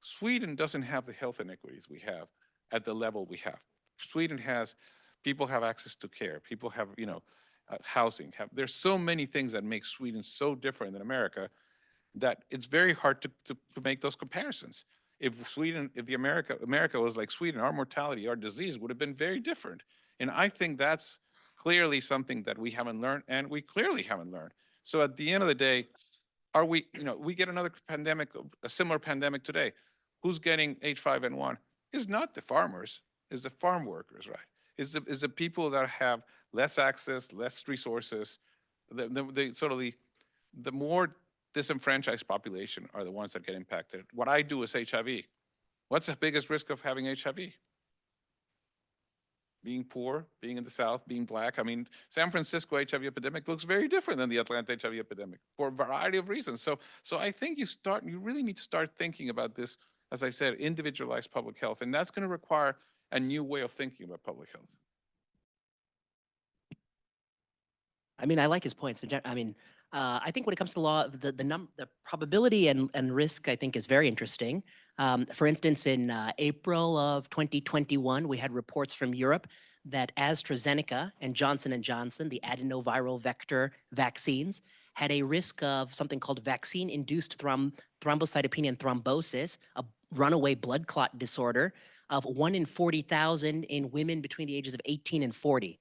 Sweden doesn't have the health inequities we have at the level we have. Sweden people have access to care, people have, housing. There's so many things that make Sweden so different than America that it's very hard to make those comparisons. If Sweden, if America was like Sweden, our mortality, our disease would have been very different. And I think that's clearly something that we haven't learned, and we clearly haven't learned. So at the end of the day, are we, we get another pandemic, a similar pandemic today. Who's getting H5N1? Is not the farmers, is the farm workers, right? Is the people that have less access, less resources, the sort of the more disenfranchised population are the ones that get impacted. What I do is HIV. What's the biggest risk of having HIV? Being poor, being in the South, being black. I mean, San Francisco HIV epidemic looks very different than the Atlanta HIV epidemic for a variety of reasons. So I think you really need to start thinking about this, as I said, individualized public health, and that's going to require a new way of thinking about public health. I mean, I like his points. I think when it comes to law, the probability and risk, I think, is very interesting. For instance, in April of 2021, we had reports from Europe that AstraZeneca and Johnson, the adenoviral vector vaccines, had a risk of something called vaccine-induced thrombocytopenia and thrombosis, a runaway blood clot disorder of 1 in 40,000 in women between the ages of 18 and 40.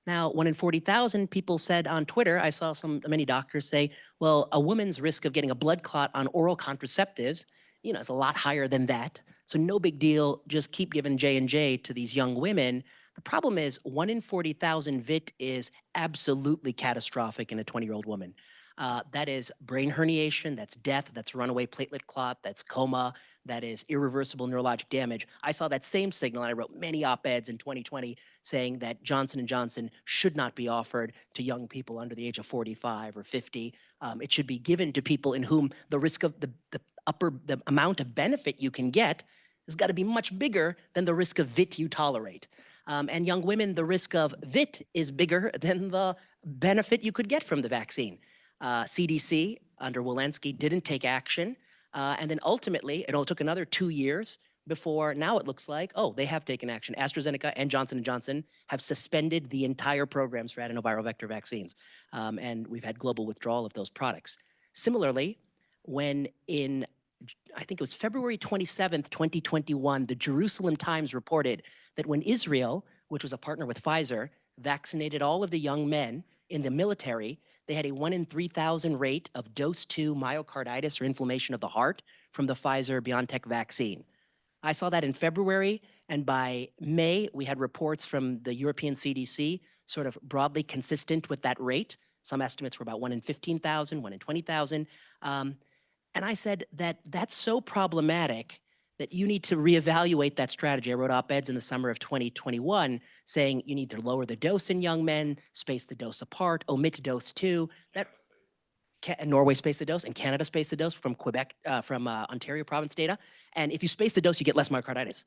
Now, 1 in 40,000 people said on Twitter, I saw many doctors say, well, a woman's risk of getting a blood clot on oral contraceptives, is a lot higher than that. So no big deal, just keep giving J&J to these young women. The problem is 1 in 40,000 VIT is absolutely catastrophic in a 20-year-old woman. That is brain herniation, that's death, that's runaway platelet clot, that's coma, that is irreversible neurologic damage. I saw that same signal and I wrote many op-eds in 2020 saying that Johnson & should not be offered to young people under the age of 45 or 50. It should be given to people in whom the risk of the amount of benefit you can get has got to be much bigger than the risk of VIT you tolerate. And young women, the risk of VIT is bigger than the benefit you could get from the vaccine. CDC under Walensky didn't take action. And then ultimately, it all took another 2 years before now it looks like, oh, they have taken action. AstraZeneca and Johnson have suspended the entire programs for adenoviral vector vaccines. And we've had global withdrawal of those products. Similarly, when I think it was February 27th, 2021, the Jerusalem Times reported that when Israel, which was a partner with Pfizer, vaccinated all of the young men in the military, they had a 1 in 3,000 rate of dose 2 myocarditis or inflammation of the heart from the Pfizer-BioNTech vaccine. I saw that in February, and by May, we had reports from the European CDC sort of broadly consistent with that rate. Some estimates were about 1 in 15,000, 1 in 20,000. And I said that that's so problematic that you need to reevaluate that strategy. I wrote op-eds in the summer of 2021 saying you need to lower the dose in young men, space the dose apart, omit dose 2. Norway spaced the dose and Canada spaced the dose from Quebec, from Ontario province data. And if you space the dose, you get less myocarditis.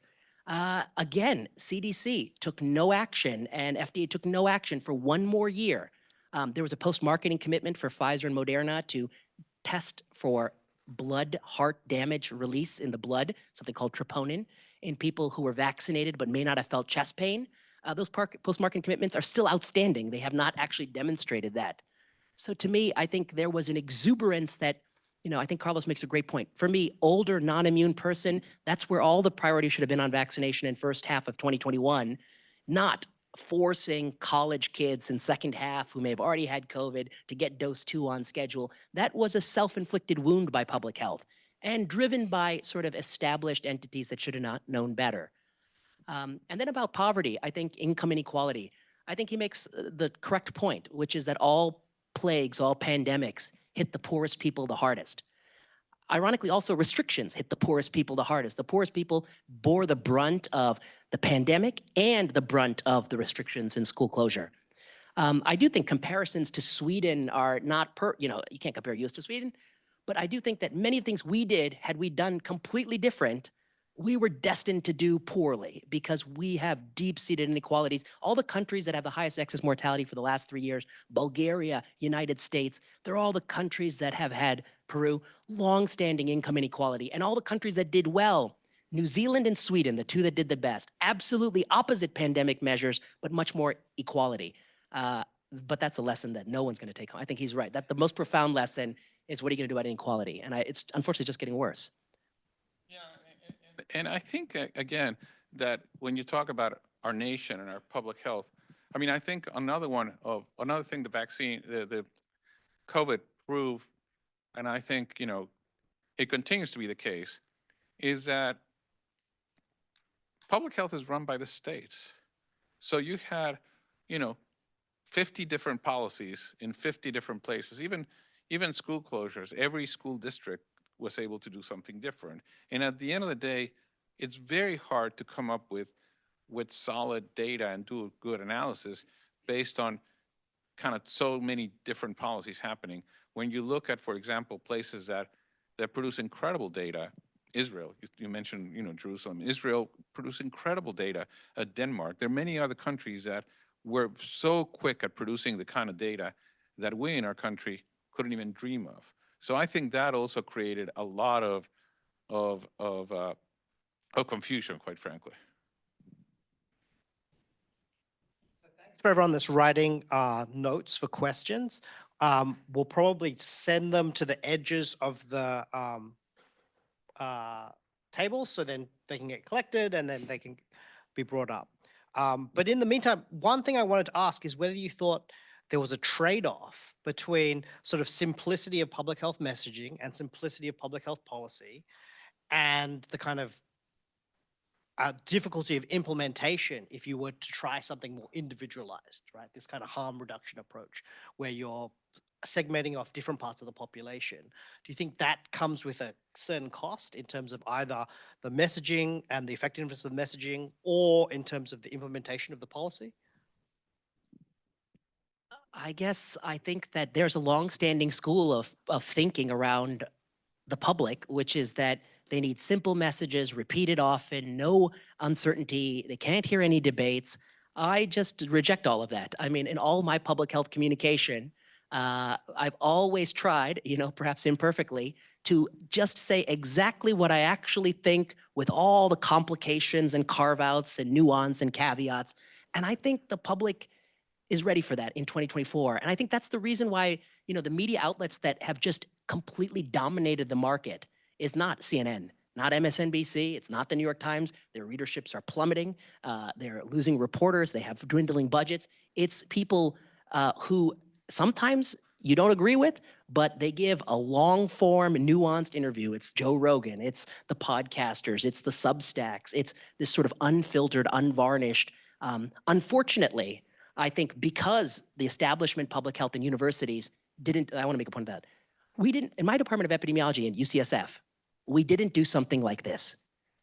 Again, CDC took no action and FDA took no action for 1 more year. There was a post-marketing commitment for Pfizer and Moderna to test for blood heart damage release in the blood, something called troponin, in people who were vaccinated but may not have felt chest pain. Those post-marketing commitments are still outstanding. They have not actually demonstrated that. So to me, I think there was an exuberance that, I think Carlos makes a great point. For me, older, non-immune person, that's where all the priority should have been on vaccination in first half of 2021, not forcing college kids in second half who may have already had COVID to get dose 2 on schedule. That was a self-inflicted wound by public health and driven by sort of established entities that should have not known better. And then about poverty, I think income inequality. I think he makes the correct point, which is that all plagues, all pandemics hit the poorest people the hardest. Ironically, also restrictions hit the poorest people the hardest. The poorest people bore the brunt of the pandemic and the brunt of the restrictions in school closure. I do think comparisons to Sweden are not you can't compare US to Sweden, but I do think that many things we did, had we done completely different, we were destined to do poorly because we have deep-seated inequalities. All the countries that have the highest excess mortality for the last 3 years, Bulgaria, United States, they're all the countries that have had, Peru, long-standing income inequality. And all the countries that did well, New Zealand and Sweden, the 2 that did the best, absolutely opposite pandemic measures, but much more equality. But that's a lesson that no one's gonna take home. I think he's right. That the most profound lesson is what are you gonna do about inequality? And it's unfortunately just getting worse. Yeah, And I think, again, that when you talk about our nation and our public health, I mean, I think another thing the vaccine, the COVID proved, and I think, it continues to be the case, is that public health is run by the states. So you had, you know, 50 different policies in 50 different places, even school closures. Every school district was able to do something different. And at the end of the day, it's very hard to come up with solid data and do a good analysis based on kind of so many different policies happening. When you look at, for example, places that produce incredible data, Israel, you mentioned, Jerusalem, Israel produced incredible data. Denmark, there are many other countries that were so quick at producing the kind of data that we in our country couldn't even dream of. So I think that also created a lot of confusion, quite frankly. For everyone that's writing notes for questions, we'll probably send them to the edges of the table so then they can get collected and then they can be brought up. But in the meantime, one thing I wanted to ask is whether you thought there was a trade-off between sort of simplicity of public health messaging and simplicity of public health policy and the kind of difficulty of implementation if you were to try something more individualized, right? This kind of harm reduction approach where you're segmenting off different parts of the population. Do you think that comes with a certain cost in terms of either the messaging and the effectiveness of the messaging or in terms of the implementation of the policy? I guess I think that there's a long-standing school of thinking around the public, which is that they need simple messages, repeated often, no uncertainty. They can't hear any debates. I just reject all of that. I mean, in all my public health communication, I've always tried, perhaps imperfectly, to just say exactly what I actually think with all the complications and carve-outs and nuance and caveats. And I think the public is ready for that in 2024. And I think that's the reason why, the media outlets that have just completely dominated the market is not CNN, not MSNBC, it's not the New York Times. Their readerships are plummeting. They're losing reporters. They have dwindling budgets. It's people who sometimes you don't agree with, but they give a long form, nuanced interview. It's Joe Rogan, it's the podcasters, it's the Substacks, it's this sort of unfiltered, unvarnished. Unfortunately, I think because the establishment, public health, and universities didn't, I want to make a point of that. We didn't, in my department of epidemiology and UCSF, we didn't do something like this.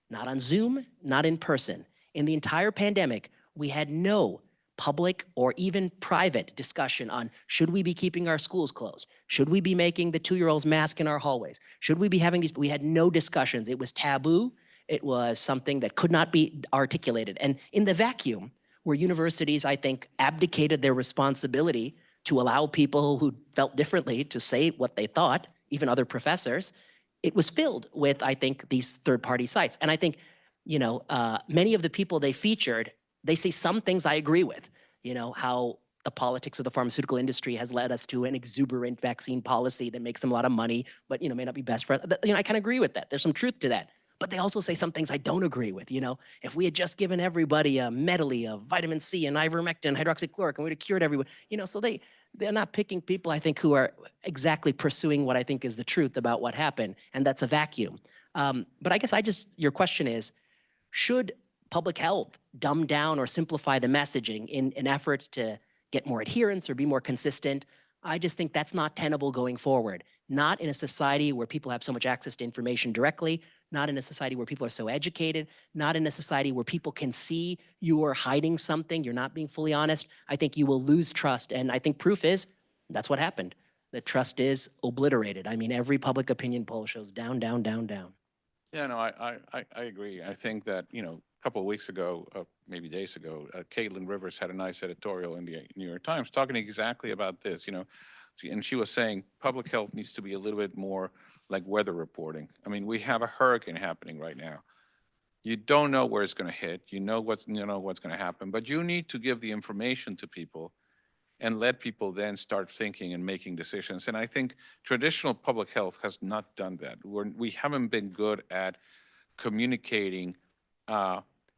Not on Zoom, not in person. In the entire pandemic, we had no public or even private discussion on should we be keeping our schools closed? Should we be making the 2-year-olds mask in our hallways? Should we be having these? We had no discussions. It was taboo. It was something that could not be articulated. And in the vacuum, where universities, I think, abdicated their responsibility to allow people who felt differently to say what they thought, even other professors, it was filled with, I think, these third-party sites. And I think, many of the people they featured, they say some things I agree with, how the politics of the pharmaceutical industry has led us to an exuberant vaccine policy that makes them a lot of money, but, may not be best for us. I can agree with that. There's some truth to that. But they also say some things I don't agree with. If we had just given everybody a medley of vitamin C and ivermectin, hydroxychloroquine, we would have cured everyone. So they're not picking people, I think, who are exactly pursuing what I think is the truth about what happened, and that's a vacuum. But I guess your question is, should public health dumb down or simplify the messaging in an effort to get more adherence or be more consistent? I just think that's not tenable going forward. Not in a society where people have so much access to information directly, not in a society where people are so educated, not in a society where people can see you are hiding something, you're not being fully honest. I think you will lose trust. And I think proof is that's what happened. The trust is obliterated. I mean, every public opinion poll shows down, down, down, down. Yeah, no, I agree. I think that, a couple of weeks ago, maybe days ago, Caitlin Rivers had a nice editorial in the New York Times talking exactly about this, and she was saying public health needs to be a little bit more like weather reporting. I mean, we have a hurricane happening right now. You don't know where it's going to hit. You know what's going to happen, but you need to give the information to people and let people then start thinking and making decisions. And I think traditional public health has not done that. We haven't been good at communicating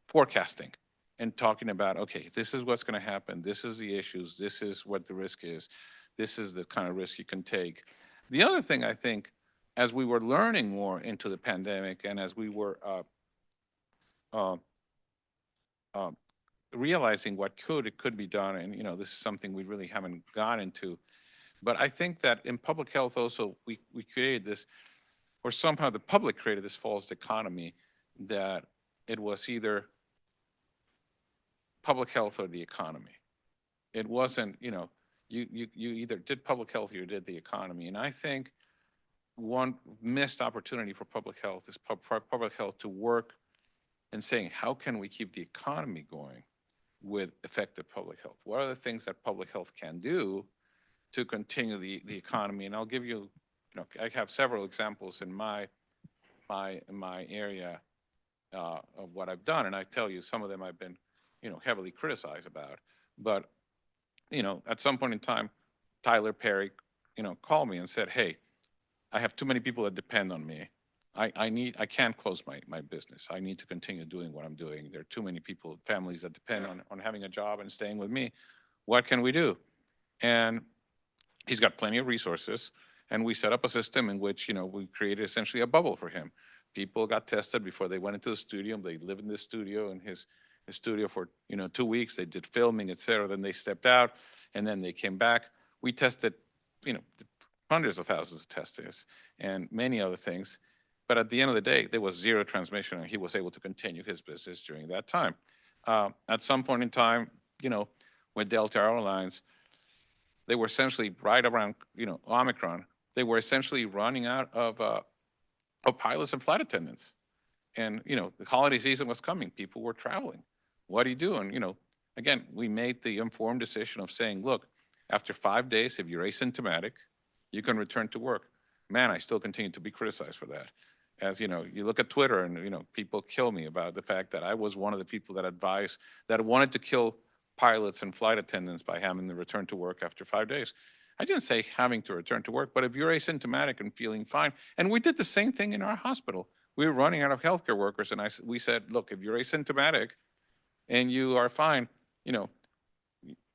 forecasting and talking about, okay, this is what's going to happen. This is the issues. This is what the risk is. This is the kind of risk you can take. The other thing I think, as we were learning more into the pandemic and as we were uh, uh, realizing what could be done, and this is something we really haven't gone into. But I think that in public health also we created this, or somehow the public created this false dichotomy that it was either public health or the economy. It wasn't, you either did public health or you did the economy. And I think one missed opportunity for public health is public health to work and saying, how can we keep the economy going with effective public health? What are the things that public health can do to continue the economy? And I'll give you, I have several examples in my area of what I've done, and I tell you, some of them I've been, heavily criticized about. But, at some point in time, Tyler Perry, called me and said, hey, I have too many people that depend on me. I can't close my business. I need to continue doing what I'm doing. There are too many people, families that depend on having a job and staying with me. What can we do? And he's got plenty of resources. And we set up a system in which, we created essentially a bubble for him. People got tested before they went into the studio. They lived in the studio, in his studio for, 2 weeks. They did filming, et cetera. Then they stepped out and then they came back. We tested, hundreds of thousands of testers and many other things. But at the end of the day, there was zero transmission, and he was able to continue his business during that time. At some point in time, with Delta Airlines, they were essentially right around, Omicron. They were essentially running out of pilots and flight attendants. And, the holiday season was coming. People were traveling. What do you do? And, again, we made the informed decision of saying, look, after 5 days, if you're asymptomatic, you can return to work. Man, I still continue to be criticized for that. As you look at Twitter and, people kill me about the fact that I was one of the people that wanted to kill pilots and flight attendants by having to return to work after 5 days. I didn't say having to return to work, but if you're asymptomatic and feeling fine, and we did the same thing in our hospital. We were running out of healthcare workers, and we said, look, if you're asymptomatic and you are fine,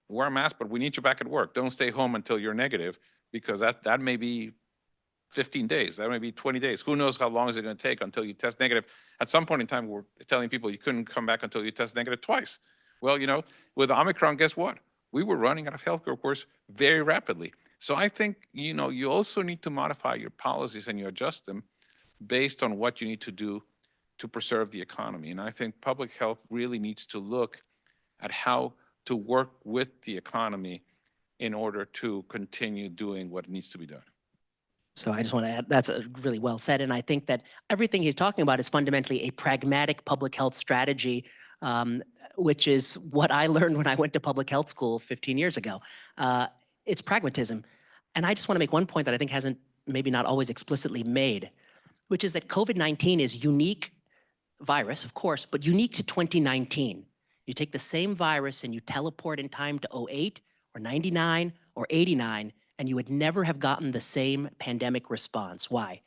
wear a mask, but we need you back at work. Don't stay home until you're negative, because that may be 15 days, that may be 20 days. Who knows how long is it going to take until you test negative? At some point in time, we're telling people you couldn't come back until you test negative twice. Well, with Omicron, guess what? We were running out of healthcare workers very rapidly. So I think, you also need to modify your policies and you adjust them based on what you need to do to preserve the economy. And I think public health really needs to look at how to work with the economy in order to continue doing what needs to be done. So I just want to add, that's really well said. And I think that everything he's talking about is fundamentally a pragmatic public health strategy, which is what I learned when I went to public health school 15 years ago. It's pragmatism. And I just want to make one point that I think hasn't maybe not always explicitly made, which is that COVID-19 is unique virus, of course, but unique to 2019. You take the same virus and you teleport in time to 08 or 99 or 89, and you would never have gotten the same pandemic response. Why?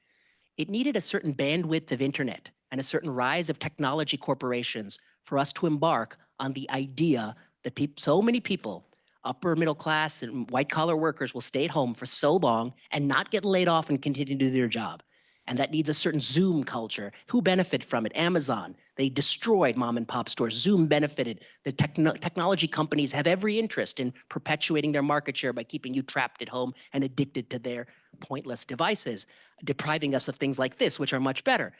It needed a certain bandwidth of internet and a certain rise of technology corporations for us to embark on the idea that so many people, upper middle class and white collar workers, will stay at home for so long and not get laid off and continue to do their job. And that needs a certain Zoom culture. Who benefited from it? Amazon. They destroyed mom and pop stores. Zoom benefited. The technology companies have every interest in perpetuating their market share by keeping you trapped at home and addicted to their pointless devices, depriving us of things like this, which are much better.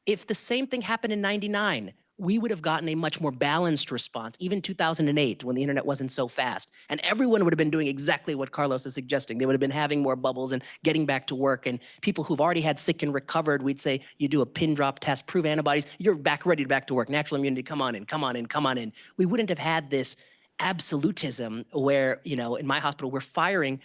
If the same thing happened in '99, we would have gotten a much more balanced response, even 2008, when the internet wasn't so fast. And everyone would have been doing exactly what Carlos is suggesting. They would have been having more bubbles and getting back to work. And people who've already had sick and recovered, we'd say, you do a pin drop test, prove antibodies, you're ready back to work. Natural immunity, come on in, come on in, come on in. We wouldn't have had this absolutism where, in my hospital, we're firing.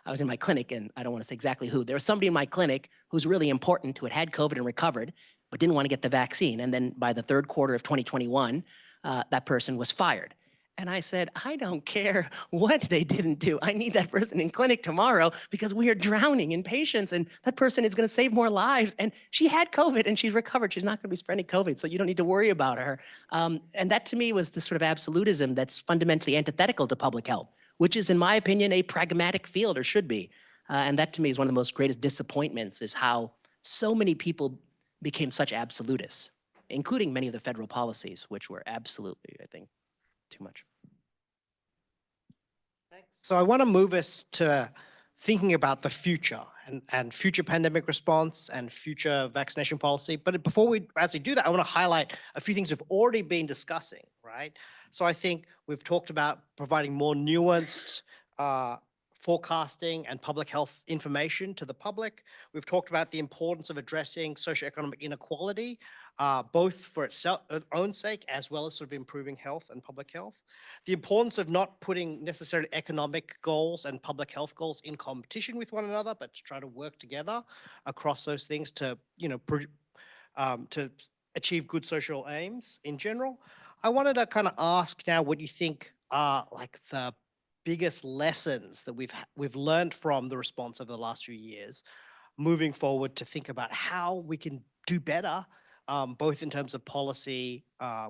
I was in my clinic, and I don't want to say exactly who. There was somebody in my clinic who's really important, who had COVID and recovered, but didn't want to get the vaccine. And then by the third quarter of 2021, that person was fired. And I said, I don't care what they didn't do. I need that person in clinic tomorrow because we are drowning in patients and that person is going to save more lives. And she had COVID and she's recovered. She's not going to be spreading COVID, so you don't need to worry about her. And that to me was the sort of absolutism that's fundamentally antithetical to public health, which is, in my opinion, a pragmatic field, or should be. And that to me is one of the most greatest disappointments, is how so many people became such absolutists, including many of the federal policies, which were absolutely, I think, too much. So I want to move us to thinking about the future and future pandemic response and future vaccination policy. But before we actually do that, I want to highlight a few things we've already been discussing, right? So I think we've talked about providing more nuanced forecasting and public health information to the public. We've talked about the importance of addressing socioeconomic inequality, both for its own sake, as well as sort of improving health and public health. The importance of not putting necessarily economic goals and public health goals in competition with one another, but to try to work together across those things to, to achieve good social aims in general. I wanted to kind of ask now what you think are like the biggest lessons that we've learned from the response over the last few years, moving forward to think about how we can do better, both in terms of policy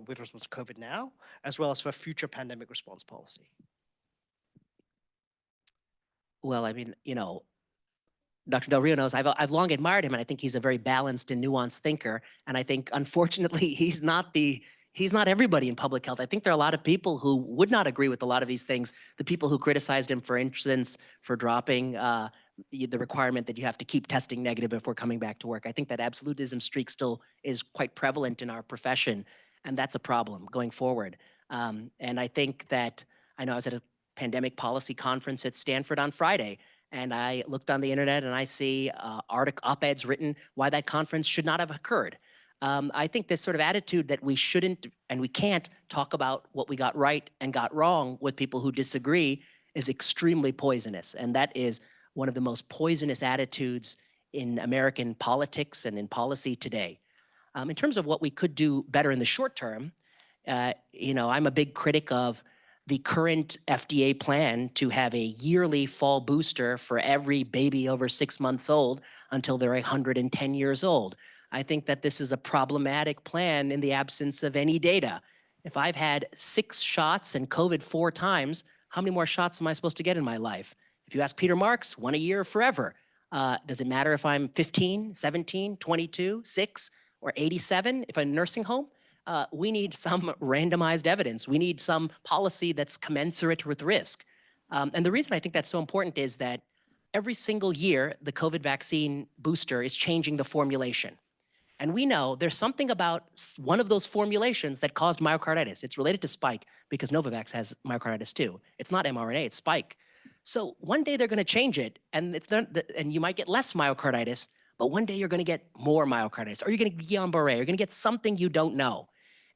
with response to COVID now, as well as for future pandemic response policy. Well, I mean, Dr. Del Rio knows I've long admired him, and I think he's a very balanced and nuanced thinker. And I think, unfortunately, he's not everybody in public health. I think there are a lot of people who would not agree with a lot of these things. The people who criticized him, for instance, for dropping the requirement that you have to keep testing negative before coming back to work. I think that absolutism streak still is quite prevalent in our profession, and that's a problem going forward. And I think that, I know I was at a pandemic policy conference at Stanford on Friday, and I looked on the internet and I see op-eds written why that conference should not have occurred. I think this sort of attitude that we shouldn't and we can't talk about what we got right and got wrong with people who disagree is extremely poisonous. And that is one of the most poisonous attitudes in American politics and in policy today. In terms of what we could do better in the short term, I'm a big critic of the current FDA plan to have a yearly fall booster for every baby over 6 months old until they're 110 years old. I think that this is a problematic plan in the absence of any data. If I've had 6 shots and COVID 4 times, how many more shots am I supposed to get in my life? If you ask Peter Marks, 1 a year forever. Does it matter if I'm 15, 17, 22, 6, or 87 if I'm in a nursing home? We need some randomized evidence. We need some policy that's commensurate with risk. And the reason I think that's so important is that every single year, the COVID vaccine booster is changing the formulation. And we know there's something about one of those formulations that caused myocarditis. It's related to spike because Novavax has myocarditis too. It's not mRNA, it's spike. So one day they're going to change it, and you might get less myocarditis, but one day you're going to get more myocarditis, or you're going to get Guillain-Barré, you're going to get something you don't know.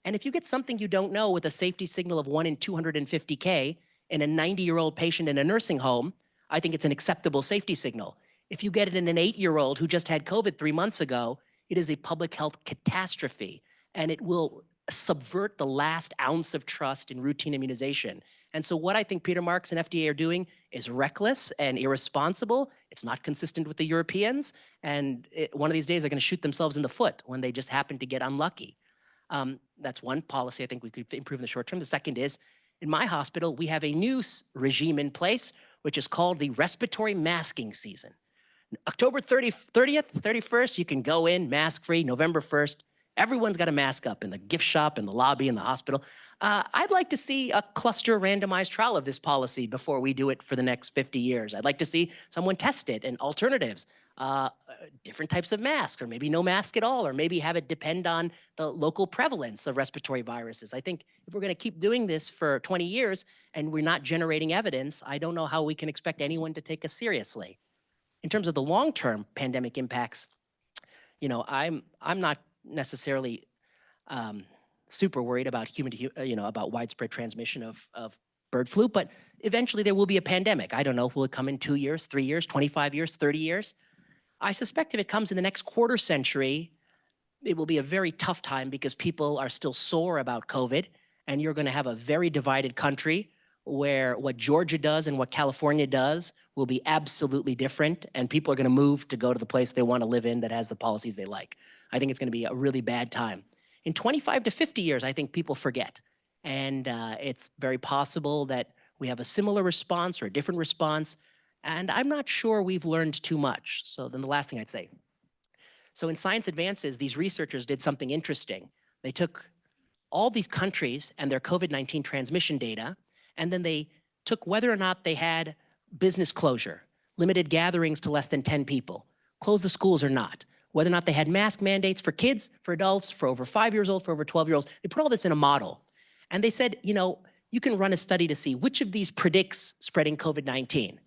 And if you get something you don't know with a safety signal of 1 in 250K in a 90-year-old patient in a nursing home, I think it's an acceptable safety signal. If you get it in an 8-year-old who just had COVID 3 months ago, it is a public health catastrophe, and it will subvert the last ounce of trust in routine immunization. And so what I think Peter Marks and FDA are doing is reckless and irresponsible. It's not consistent with the Europeans, and one of these days they're going to shoot themselves in the foot when they just happen to get unlucky. That's one policy I think we could improve in the short term. The second is, in my hospital, we have a new regime in place, which is called the respiratory masking season. October 30th, 31st, you can go in mask-free. November 1st, everyone's got a mask up in the gift shop, in the lobby, in the hospital. I'd like to see a cluster randomized trial of this policy before we do it for the next 50 years. I'd like to see someone test it and alternatives, different types of masks, or maybe no mask at all, or maybe have it depend on the local prevalence of respiratory viruses. I think if we're going to keep doing this for 20 years and we're not generating evidence, I don't know how we can expect anyone to take us seriously. In terms of the long-term pandemic impacts, I'm not necessarily super worried about about widespread transmission of bird flu, but eventually there will be a pandemic. I don't know, will it come in 2 years, 3 years, 25 years, 30 years? I suspect if it comes in the next quarter century, it will be a very tough time because people are still sore about COVID and you're going to have a very divided country where what Georgia does and what California does will be absolutely different, and people are going to move to go to the place they want to live in that has the policies they like. I think it's going to be a really bad time. In 25 to 50 years, I think people forget. And it's very possible that we have a similar response or a different response. And I'm not sure we've learned too much. So then the last thing I'd say. So in Science Advances, these researchers did something interesting. They took all these countries and their COVID-19 transmission data, and then they took whether or not they had business closure, limited gatherings to less than 10 people, closed the schools or not, whether or not they had mask mandates for kids, for adults, for over 5 years old, for over 12-year-olds. They put all this in a model. And they said, you know, you can run a study to see which of these predicts spreading COVID-19.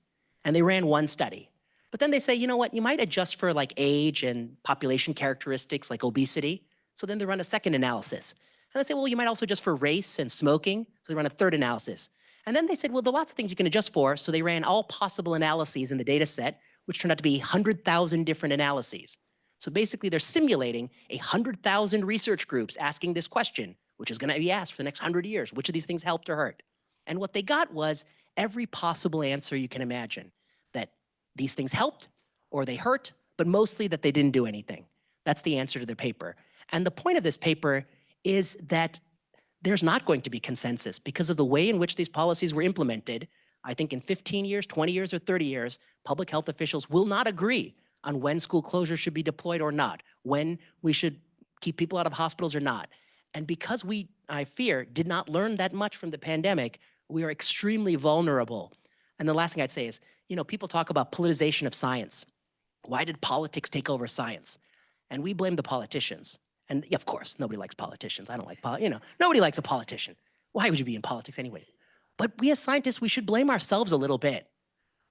And they ran one study. But then they say, you know what, you might adjust for like age and population characteristics like obesity. So then they run a second analysis. And they say, well, you might also adjust for race and smoking. So they run a third analysis. And then they said, well, there are lots of things you can adjust for. So they ran all possible analyses in the data set, which turned out to be 100,000 different analyses. So basically they're simulating 100,000 research groups asking this question, which is going to be asked for the next 100 years. Which of these things helped or hurt? And what they got was every possible answer you can imagine, that these things helped or they hurt, but mostly that they didn't do anything. That's the answer to the paper. And the point of this paper is that there's not going to be consensus because of the way in which these policies were implemented. I think in 15 years, 20 years, or 30 years, public health officials will not agree on when school closure should be deployed or not, when we should keep people out of hospitals or not. And because we, I fear, did not learn that much from the pandemic, we are extremely vulnerable. And the last thing I'd say is, you know, people talk about politicization of science. Why did politics take over science? And we blame the politicians. And of course, nobody likes politicians. I don't like nobody likes a politician. Why would you be in politics anyway? But we as scientists, we should blame ourselves a little bit.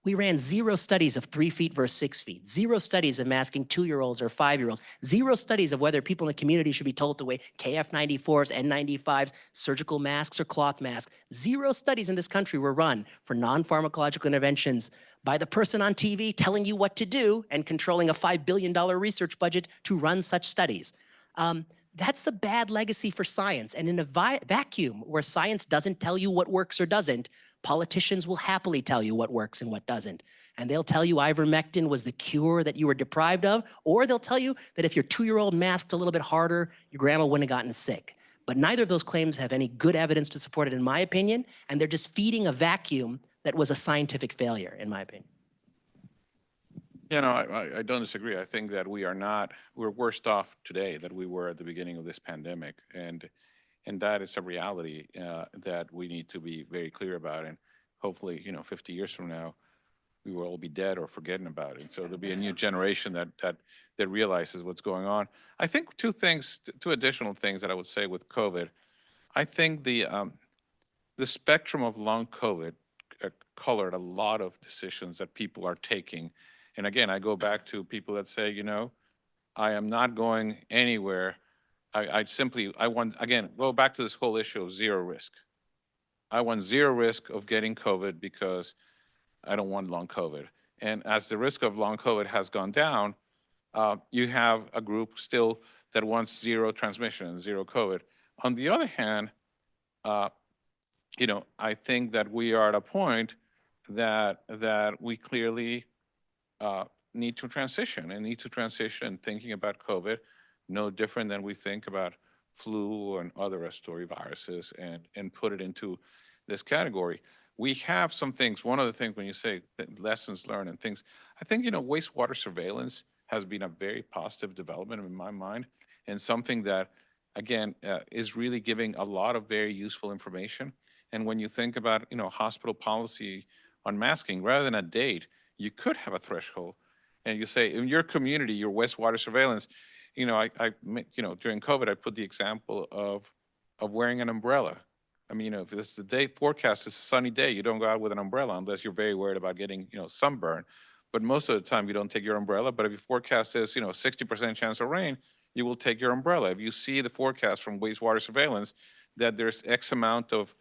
We ran 0 studies of 3 feet versus 6 feet, 0 studies of masking 2-year-olds or 5-year-olds, 0 studies of whether people in the community should be told to wear KF94s, N95s, surgical masks or cloth masks. 0 studies in this country were run for non-pharmacological interventions by the person on TV telling you what to do and controlling a $5 billion research budget to run such studies. That's a bad legacy for science. And in a vacuum where science doesn't tell you what works or doesn't, politicians will happily tell you what works and what doesn't. And they'll tell you ivermectin was the cure that you were deprived of, or they'll tell you that if your 2-year-old masked a little bit harder, your grandma wouldn't have gotten sick. But neither of those claims have any good evidence to support it, in my opinion, and they're just feeding a vacuum that was a scientific failure, in my opinion. You know, I don't disagree. I think that we're worse off today than we were at the beginning of this pandemic. And that is a reality that we need to be very clear about. And hopefully, 50 years from now, we will all be dead or forgetting about it. So there'll be a new generation that realizes what's going on. I think two additional things that I would say with COVID. I think the spectrum of long COVID colored a lot of decisions that people are taking. And again, I go back to people that say, I am not going anywhere. I want, again, go back to this whole issue of zero risk. I want zero risk of getting COVID because I don't want long COVID. And as the risk of long COVID has gone down, you have a group still that wants zero transmission, zero COVID. On the other hand, I think that we are at a point that we clearly need to transition thinking about COVID no different than we think about flu and other respiratory viruses and put it into this category. We have some things. One of the things when you say that lessons learned and things, I think, wastewater surveillance has been a very positive development in my mind, and something that, again, is really giving a lot of very useful information. And when you think about, hospital policy on masking, rather than a date, you could have a threshold. And you say, in your community, your wastewater surveillance, during COVID, I put the example of wearing an umbrella. I mean, if it's the day forecast, it's a sunny day, you don't go out with an umbrella unless you're very worried about getting, sunburn. But most of the time, you don't take your umbrella. But if your forecast is, 60% chance of rain, you will take your umbrella. If you see the forecast from wastewater surveillance that there's X amount of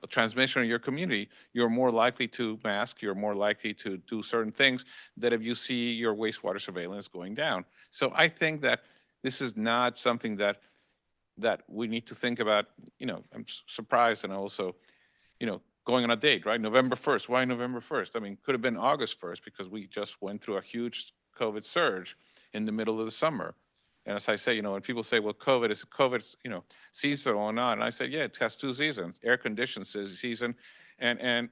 transmission in your community, you're more likely to mask, you're more likely to do certain things that if you see your wastewater surveillance going down. So I think that this is not something that that we need to think about, I'm surprised and also, going on a date, right? November 1st. Why November 1st? I mean, could have been August 1st because we just went through a huge COVID surge in the middle of the summer. And as I say, when people say, well, COVID, season or not, and I say, yeah, it has two seasons: air conditioned season and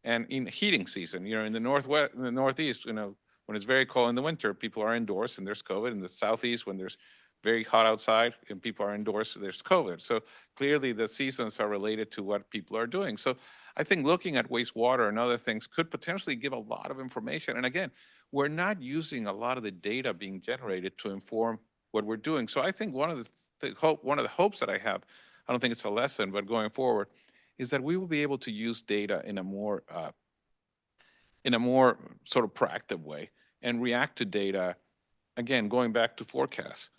in heating season. In the northwest, in the northeast, when it's very cold in the winter, people are indoors and there's COVID. In the southeast, when there's very hot outside and people are indoors, there's COVID. So clearly the seasons are related to what people are doing. So I think looking at wastewater and other things could potentially give a lot of information. And again, we're not using a lot of the data being generated to inform what we're doing. So I think one of the hopes that I have, I don't think it's a lesson, but going forward, is that we will be able to use data in a more sort of proactive way and react to data. Again, going back to forecasts,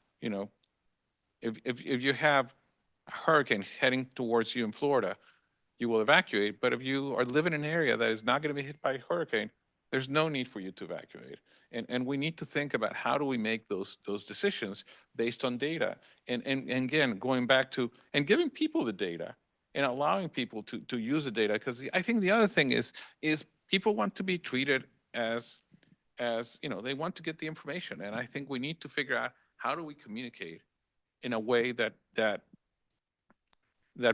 if you have a hurricane heading towards you in Florida, you will evacuate. But if you are living in an area that is not going to be hit by a hurricane, there's no need for you to evacuate. And we need to think about how do we make those decisions based on data. And again, going back to and giving people the data and allowing people to use the data, because I think the other thing is people want to be treated as they want to get the information. And I think we need to figure out how do we communicate in a way that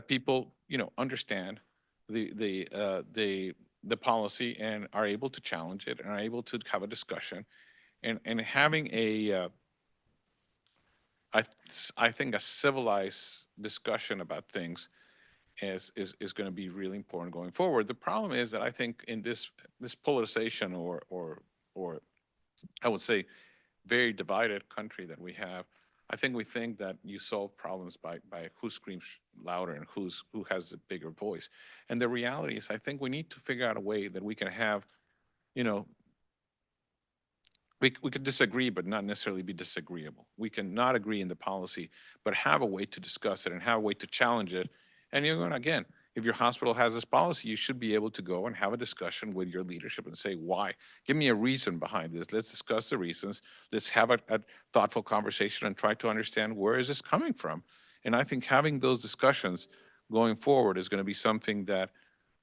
people understand the policy and are able to challenge it and are able to have a discussion and having I think a civilized discussion about things is going to be really important going forward. The problem is that I think in this politicization or I would say very divided country that we have, I think we think that you solve problems by who screams louder and who has a bigger voice. And the reality is, I think we need to figure out a way that we can have, we could disagree, but not necessarily be disagreeable. We can not agree in the policy, but have a way to discuss it and have a way to challenge it. And again, if your hospital has this policy, you should be able to go and have a discussion with your leadership and say, why? Give me a reason behind this. Let's discuss the reasons. Let's have a thoughtful conversation and try to understand where is this coming from. And I think having those discussions going forward is going to be something that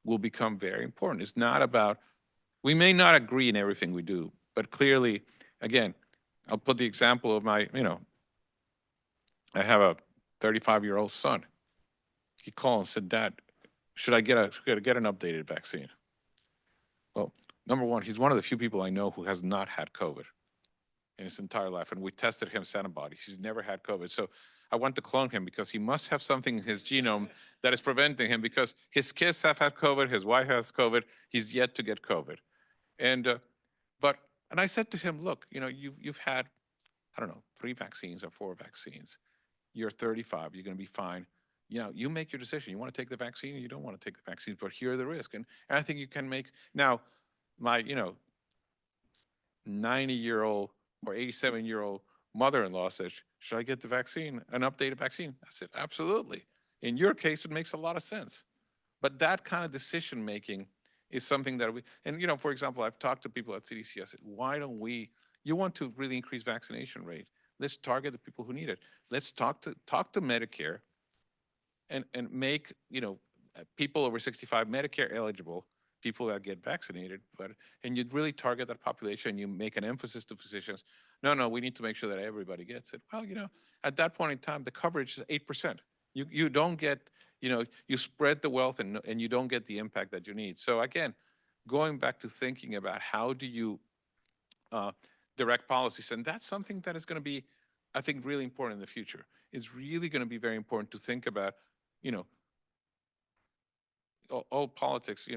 will become very important. It's not about, we may not agree in everything we do, but clearly, again, I'll put the example of my, I have a 35-year-old son. He called and said, Dad, should I get an updated vaccine? Well, number one, he's one of the few people I know who has not had COVID in his entire life. And we tested him antibodies. He's never had COVID. So I want to clone him because he must have something in his genome that is preventing him, because his kids have had COVID, his wife has COVID, he's yet to get COVID. And I said to him, look, you've had, I don't know, 3 vaccines or 4 vaccines. You're 35, you're going to be fine. You make your decision. You want to take the vaccine or you don't want to take the vaccines, but here are the risks. And I think you can make, now, my, 90-year-old or 87-year-old mother-in-law says, should I get the vaccine, an updated vaccine? I said, absolutely. In your case, it makes a lot of sense. But that kind of decision-making is something that for example, I've talked to people at CDC. I said, why don't you want to really increase vaccination rate? Let's target the people who need it. Let's talk to Medicare and make, people over 65 Medicare eligible, people that get vaccinated, and you'd really target that population. You make an emphasis to physicians. No, we need to make sure that everybody gets it. Well, at that point in time, the coverage is 8%. You don't get, you spread the wealth and you don't get the impact that you need. So again, going back to thinking about how do you direct policies, and that's something that is going to be, I think, really important in the future. It's really going to be very important to think about, all politics,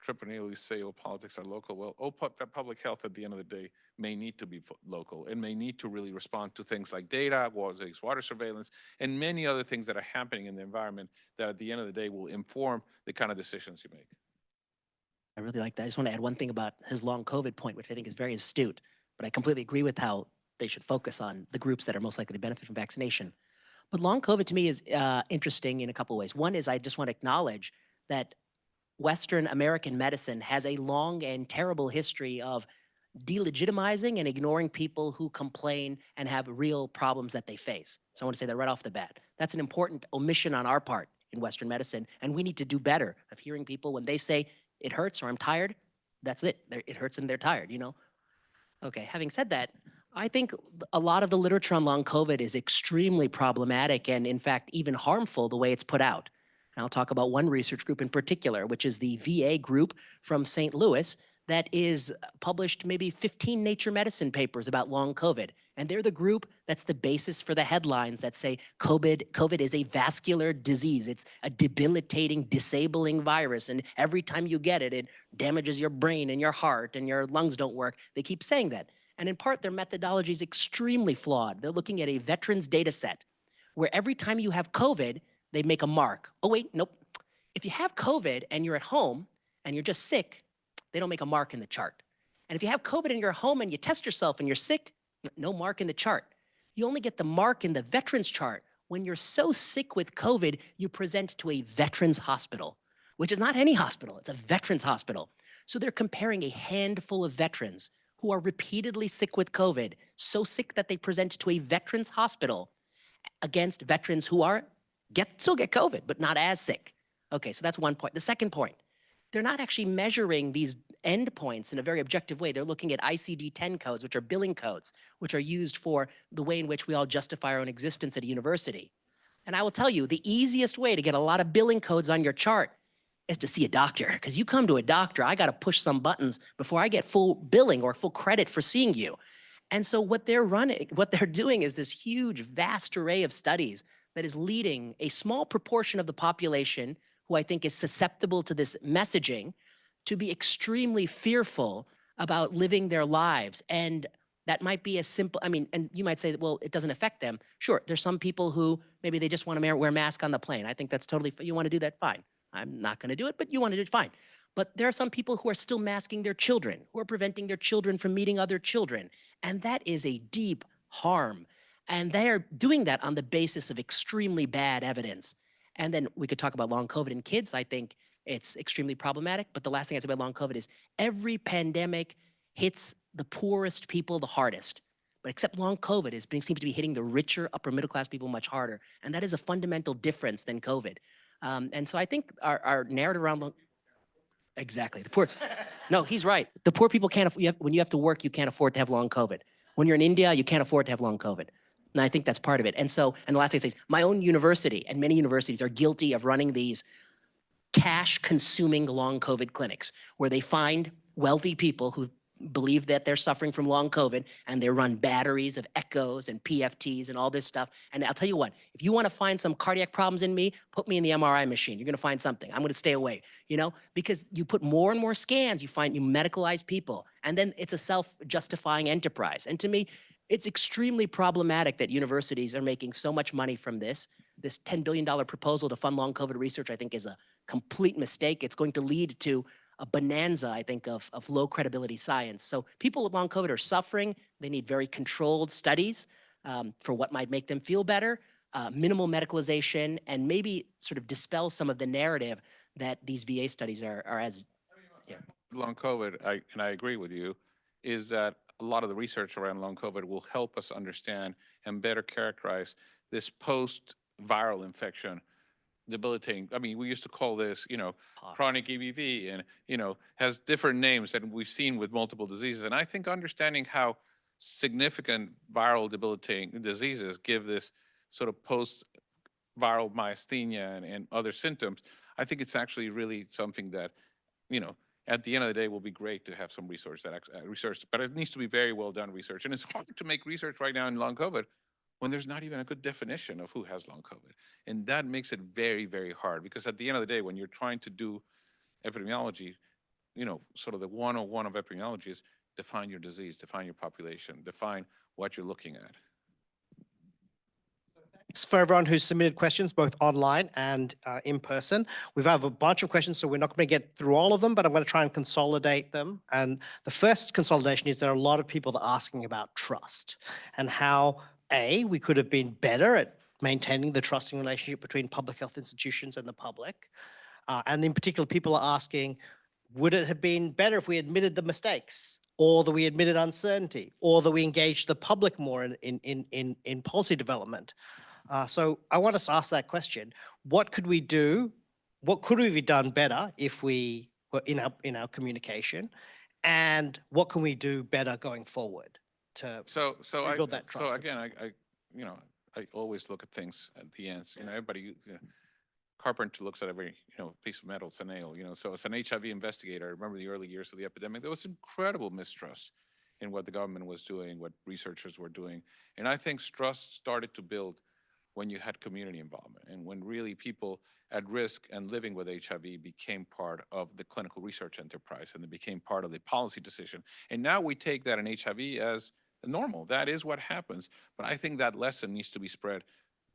trippingly say all politics are local. Well, all public health at the end of the day may need to be local and may need to really respond to things like data, water surveillance, and many other things that are happening in the environment that at the end of the day will inform the kind of decisions you make. I really like that. I just want to add one thing about his long COVID point, which I think is very astute, but I completely agree with how they should focus on the groups that are most likely to benefit from vaccination. But long COVID to me is interesting in a couple of ways. One is I just want to acknowledge that Western American medicine has a long and terrible history of delegitimizing and ignoring people who complain and have real problems that they face. So I want to say that right off the bat. That's an important omission on our part in Western medicine, and we need to do better of hearing people when they say it hurts or I'm tired. That's it. It hurts and they're tired, you know? Okay, having said that, I think a lot of the literature on long COVID is extremely problematic and, in fact, even harmful the way it's put out. And I'll talk about one research group in particular, which is the VA group from St. Louis that is published maybe 15 Nature Medicine papers about long COVID. And they're the group that's the basis for the headlines that say COVID is a vascular disease. It's a debilitating, disabling virus. And every time you get it, it damages your brain and your heart and your lungs don't work. They keep saying that. And in part, their methodology is extremely flawed. They're looking at a veterans data set where every time you have COVID, they make a mark. Oh, wait, nope. If you have COVID and you're at home and you're just sick, they don't make a mark in the chart. And if you have COVID and you're home and you test yourself and you're sick, no mark in the chart. You only get the mark in the veterans chart when you're so sick with COVID, you present to a veterans hospital, which is not any hospital, it's a veterans hospital. So they're comparing a handful of veterans who are repeatedly sick with COVID, so sick that they present to a veterans hospital against veterans who still get COVID, but not as sick. Okay, so that's one point. The second point, they're not actually measuring these endpoints in a very objective way. They're looking at ICD-10 codes, which are billing codes, which are used for the way in which we all justify our own existence at a university. And I will tell you, the easiest way to get a lot of billing codes on your chart is to see a doctor. Because you come to a doctor, I got to push some buttons before I get full billing or full credit for seeing you. And so what they're doing is this huge, vast array of studies that is leading a small proportion of the population who I think is susceptible to this messaging to be extremely fearful about living their lives. And that might be as simple, I mean, and you might say, well, it doesn't affect them. Sure, there's some people who maybe they just want to wear a mask on the plane. I think that's totally, you want to do that, fine. I'm not going to do it, but you want to do it, fine. But there are some people who are still masking their children, who are preventing their children from meeting other children. And that is a deep harm. And they are doing that on the basis of extremely bad evidence. And then we could talk about long COVID in kids. I think it's extremely problematic. But the last thing I'd say about long COVID is every pandemic hits the poorest people the hardest. But except long COVID seems to be hitting the richer upper middle class people much harder. And that is a fundamental difference than COVID. And so I think our narrative around long, exactly. The poor, no, he's right. The poor people can't, when you have to work, you can't afford to have long COVID. When you're in India, you can't afford to have long COVID. And I think that's part of it. And so, and the last thing I say is my own university and many universities are guilty of running these cash consuming long COVID clinics where they find wealthy people who believe that they're suffering from long COVID and they run batteries of echoes and PFTs and all this stuff. And I'll tell you what, if you want to find some cardiac problems in me, put me in the MRI machine. You're going to find something. I'm going to stay away, you know, because you put more and more scans, you medicalize people, and then it's a self-justifying enterprise. And to me, it's extremely problematic that universities are making so much money from this. This $10 billion proposal to fund long COVID research, I think, is a complete mistake. It's going to lead to a bonanza, I think, of low credibility science. So people with long COVID are suffering. They need very controlled studies for what might make them feel better, minimal medicalization, and maybe sort of dispel some of the narrative that these VA studies are as, yeah. Long COVID, I agree with you, is that a lot of the research around long COVID will help us understand and better characterize this post-viral infection debilitating. I mean, we used to call this, you know, chronic EBV, and, you know, has different names that we've seen with multiple diseases. And I think understanding how significant viral debilitating diseases give this sort of post-viral myasthenia and other symptoms, I think it's actually really something that, you know, at the end of the day will be great to have some research but it needs to be very well done research. And it's hard to make research right now in long COVID when there's not even a good definition of who has long COVID. And that makes it very, very hard, because at the end of the day, when you're trying to do epidemiology, you know, sort of the 101 of epidemiology is define your disease, define your population, define what you're looking at. Thanks for everyone who's submitted questions, both online and in person. We have a bunch of questions, so we're not going to get through all of them, but I'm going to try and consolidate them. And the first consolidation is there are a lot of people that are asking about trust and how, we could have been better at maintaining the trusting relationship between public health institutions and the public. And in particular, people are asking, would it have been better if we admitted the mistakes? or that we admitted uncertainty, or that we engaged the public more in policy development. So I want us to ask that question: what could we do? What could we have done better if we were in our communication, and what can we do better going forward to rebuild that trust? So again, you know, I always look at things at the ends. You know, everybody, you know, carpenter looks at every, you know, piece of metal, it's a nail. You know, so as an HIV investigator, I remember the early years of the epidemic. There was incredible mistrust in what the government was doing, what researchers were doing, and I think trust started to build when you had community involvement and when really people at risk and living with HIV became part of the clinical research enterprise and they became part of the policy decision. And now we take that in HIV as normal. That is what happens. But I think that lesson needs to be spread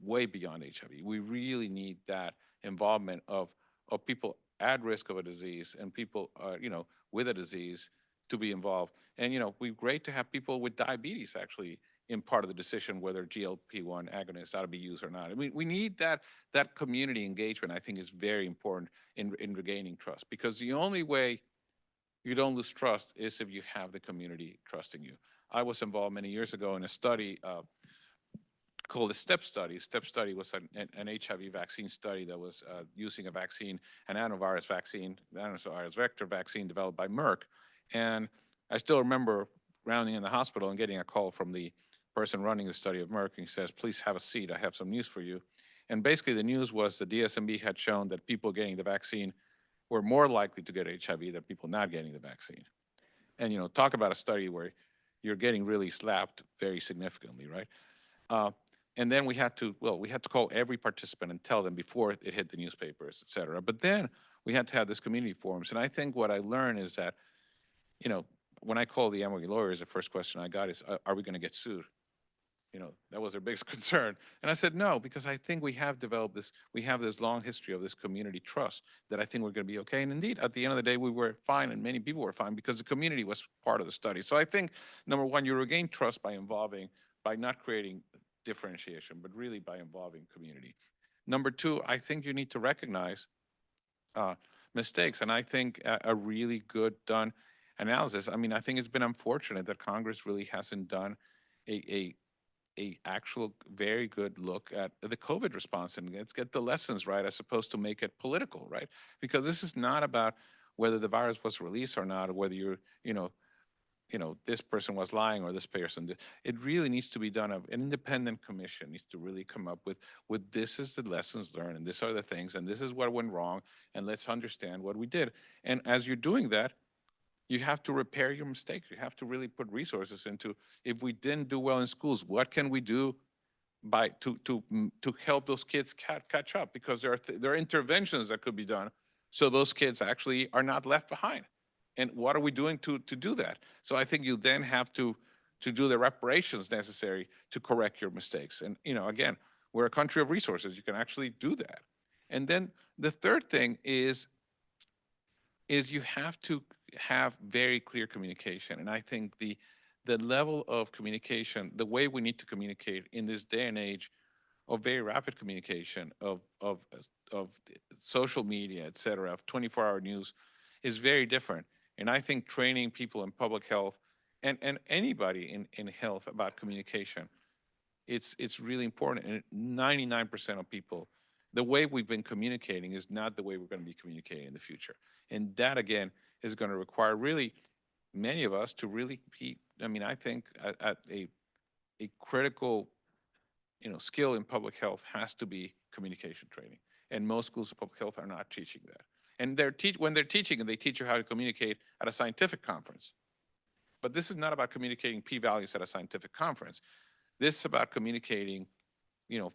way beyond HIV. We really need that involvement of people at risk of a disease and people, you know, with a disease to be involved. And, you know, we're great to have people with diabetes actually in part of the decision whether GLP-1 agonists ought to be used or not. I mean, we need that community engagement. I think is very important in regaining trust, because the only way you don't lose trust is if you have the community trusting you. I was involved many years ago in a study called the STEP study. STEP study was an HIV vaccine study that was using a vaccine, an adenovirus vaccine, adenovirus vector vaccine developed by Merck. And I still remember rounding in the hospital and getting a call from the person running the study of Merck, and he says, "Please have a seat. I have some news for you." And basically the news was the DSMB had shown that people getting the vaccine were more likely to get HIV than people not getting the vaccine. And, you know, talk about a study where you're getting really slapped very significantly, right? And then we had to call every participant and tell them before it hit the newspapers, et cetera. But then we had to have this community forums. And I think what I learned is that, you know, when I called the Emory lawyers, the first question I got is, are we going to get sued? You know, that was their biggest concern. And I said, no, because I think we have developed this, we have this long history of this community trust that I think we're going to be okay. And indeed, at the end of the day, we were fine and many people were fine because the community was part of the study. So I think, number one, you regain trust by not creating differentiation, but really by involving community. Number two, I think you need to recognize mistakes. And I think a really good done analysis. I mean, I think it's been unfortunate that Congress really hasn't done a actual very good look at the COVID response and let's get the lessons right as opposed to make it political, right? Because this is not about whether the virus was released or not, or whether you're, this person was lying or this person did. It really needs to be done. An independent commission needs to really come up with this is the lessons learned and these are the things and this is what went wrong and let's understand what we did. And as you're doing that, you have to repair your mistakes. You have to really put resources into, if we didn't do well in schools, what can we do to help those kids catch up? Because there are interventions that could be done so those kids actually are not left behind. And what are we doing to do that? So I think you then have to do the reparations necessary to correct your mistakes. And, again, we're a country of resources. You can actually do that. And then the third thing is you have to have very clear communication. And I think the level of communication, the way we need to communicate in this day and age of very rapid communication, of social media, et cetera, of 24-hour news is very different. And I think training people in public health and anybody in health about communication, it's really important. And 99% of people, the way we've been communicating is not the way we're going to be communicating in the future. And that, again, is going to require really many of us to really be, I think at a critical, skill in public health has to be communication training. And most schools of public health are not teaching that. And when they're teaching, they teach you how to communicate at a scientific conference. But this is not about communicating p-values at a scientific conference. This is about communicating,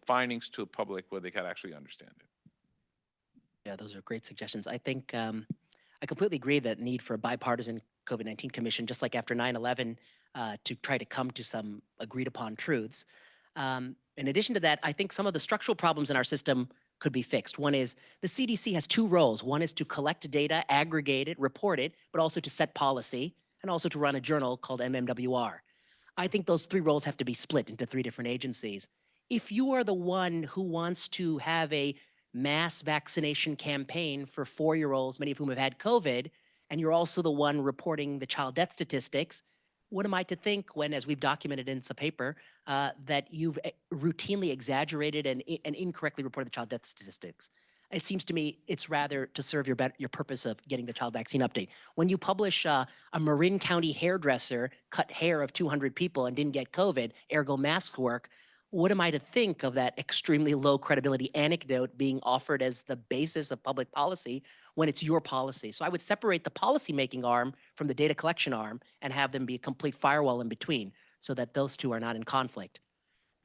findings to the public where they can actually understand it. Yeah, those are great suggestions. I think I completely agree that need for a bipartisan COVID-19 commission, just like after 9/11, to try to come to some agreed upon truths. In addition to that, I think some of the structural problems in our system could be fixed. One is the CDC has two roles. One is to collect data, aggregate it, report it, but also to set policy and also to run a journal called MMWR. I think those three roles have to be split into three different agencies. If you are the one who wants to have a mass vaccination campaign for 4-year-olds, many of whom have had COVID, and you're also the one reporting the child death statistics, what am I to think when, as we've documented in some paper, that you've routinely exaggerated and incorrectly reported the child death statistics? It seems to me it's rather to serve your purpose of getting the child vaccine update. When you publish a Marin County hairdresser cut hair of 200 people and didn't get COVID, ergo masks work, what am I to think of that extremely low credibility anecdote being offered as the basis of public policy when it's your policy? So I would separate the policymaking arm from the data collection arm and have them be a complete firewall in between so that those two are not in conflict.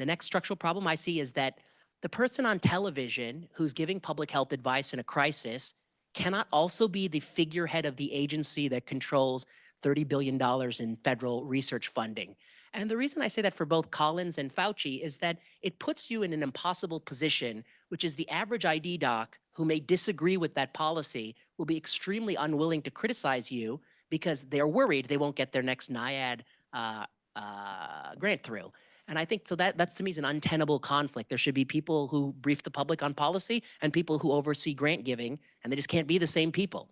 The next structural problem I see is that the person on television who's giving public health advice in a crisis cannot also be the figurehead of the agency that controls $30 billion in federal research funding. And the reason I say that for both Collins and Fauci is that it puts you in an impossible position, which is the average ID doc who may disagree with that policy will be extremely unwilling to criticize you because they're worried they won't get their next NIAID grant through. And I think so that's to me is an untenable conflict. There should be people who brief the public on policy and people who oversee grant giving, and they just can't be the same people.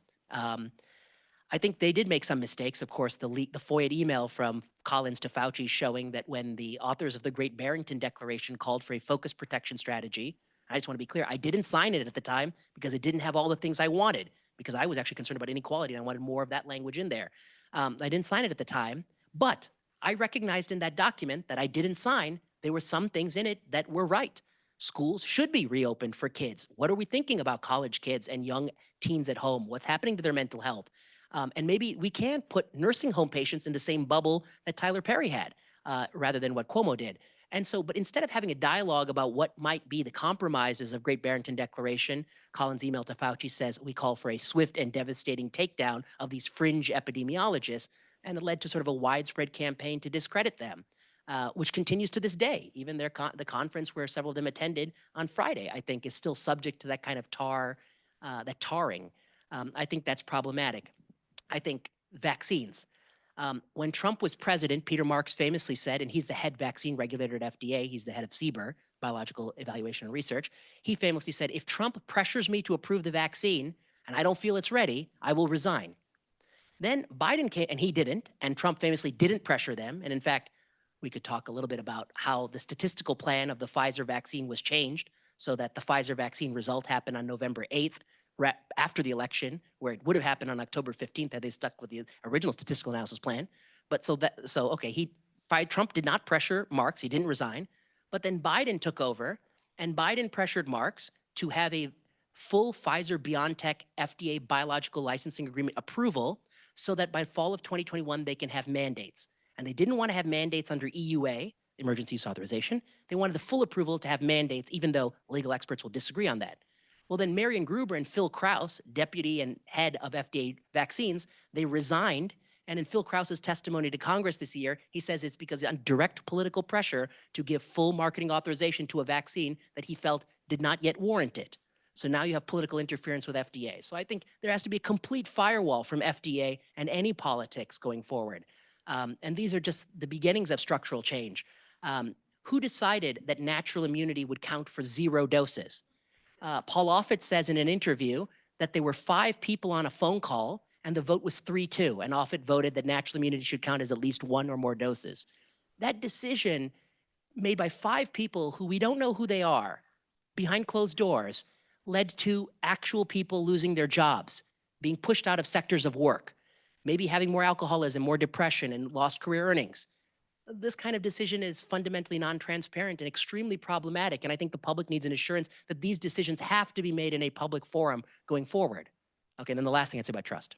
I think they did make some mistakes. Of course, the FOIA email from Collins to Fauci showing that when the authors of the Great Barrington Declaration called for a focused protection strategy, I just want to be clear, I didn't sign it at the time because it didn't have all the things I wanted, because I was actually concerned about inequality and I wanted more of that language in there. I didn't sign it at the time, but I recognized in that document that I didn't sign, there were some things in it that were right. Schools should be reopened for kids. What are we thinking about college kids and young teens at home? What's happening to their mental health? And maybe we can put nursing home patients in the same bubble that Tyler Perry had, rather than what Cuomo did. And so, but instead of having a dialogue about what might be the compromises of Great Barrington Declaration, Collins' email to Fauci says, we call for a swift and devastating takedown of these fringe epidemiologists. And it led to sort of a widespread campaign to discredit them, which continues to this day. Even the conference where several of them attended on Friday, I think, is still subject to that kind of that tarring. I think that's problematic. I think vaccines. When Trump was president, Peter Marks famously said, and he's the head vaccine regulator at FDA, he's the head of CBER, Biological Evaluation and Research, he famously said, if Trump pressures me to approve the vaccine and I don't feel it's ready, I will resign. Then Biden came, and he didn't, and Trump famously didn't pressure them. And in fact, we could talk a little bit about how the statistical plan of the Pfizer vaccine was changed so that the Pfizer vaccine result happened on November 8th, after the election, where it would have happened on October 15th had they stuck with the original statistical analysis plan. But Trump did not pressure Marks, he didn't resign, but then Biden took over, and Biden pressured Marks to have a full Pfizer-BioNTech FDA biological licensing agreement approval so that by fall of 2021, they can have mandates. And they didn't want to have mandates under EUA, emergency use authorization. They wanted the full approval to have mandates, even though legal experts will disagree on that. Well, then Marian Gruber and Phil Krause, deputy and head of FDA vaccines, they resigned. And in Phil Krause's testimony to Congress this year, he says it's because of direct political pressure to give full marketing authorization to a vaccine that he felt did not yet warrant it. So now you have political interference with FDA. So I think there has to be a complete firewall from FDA and any politics going forward. And these are just the beginnings of structural change. Who decided that natural immunity would count for 0 doses? Paul Offit says in an interview that there were 5 people on a phone call and the vote was 3-2, and Offit voted that natural immunity should count as at least 1 or more doses. That decision made by 5 people who we don't know who they are, behind closed doors, led to actual people losing their jobs, being pushed out of sectors of work, maybe having more alcoholism, more depression, and lost career earnings. This kind of decision is fundamentally non-transparent and extremely problematic, and I think the public needs an assurance that these decisions have to be made in a public forum going forward. Okay, and then the last thing I'd say about trust.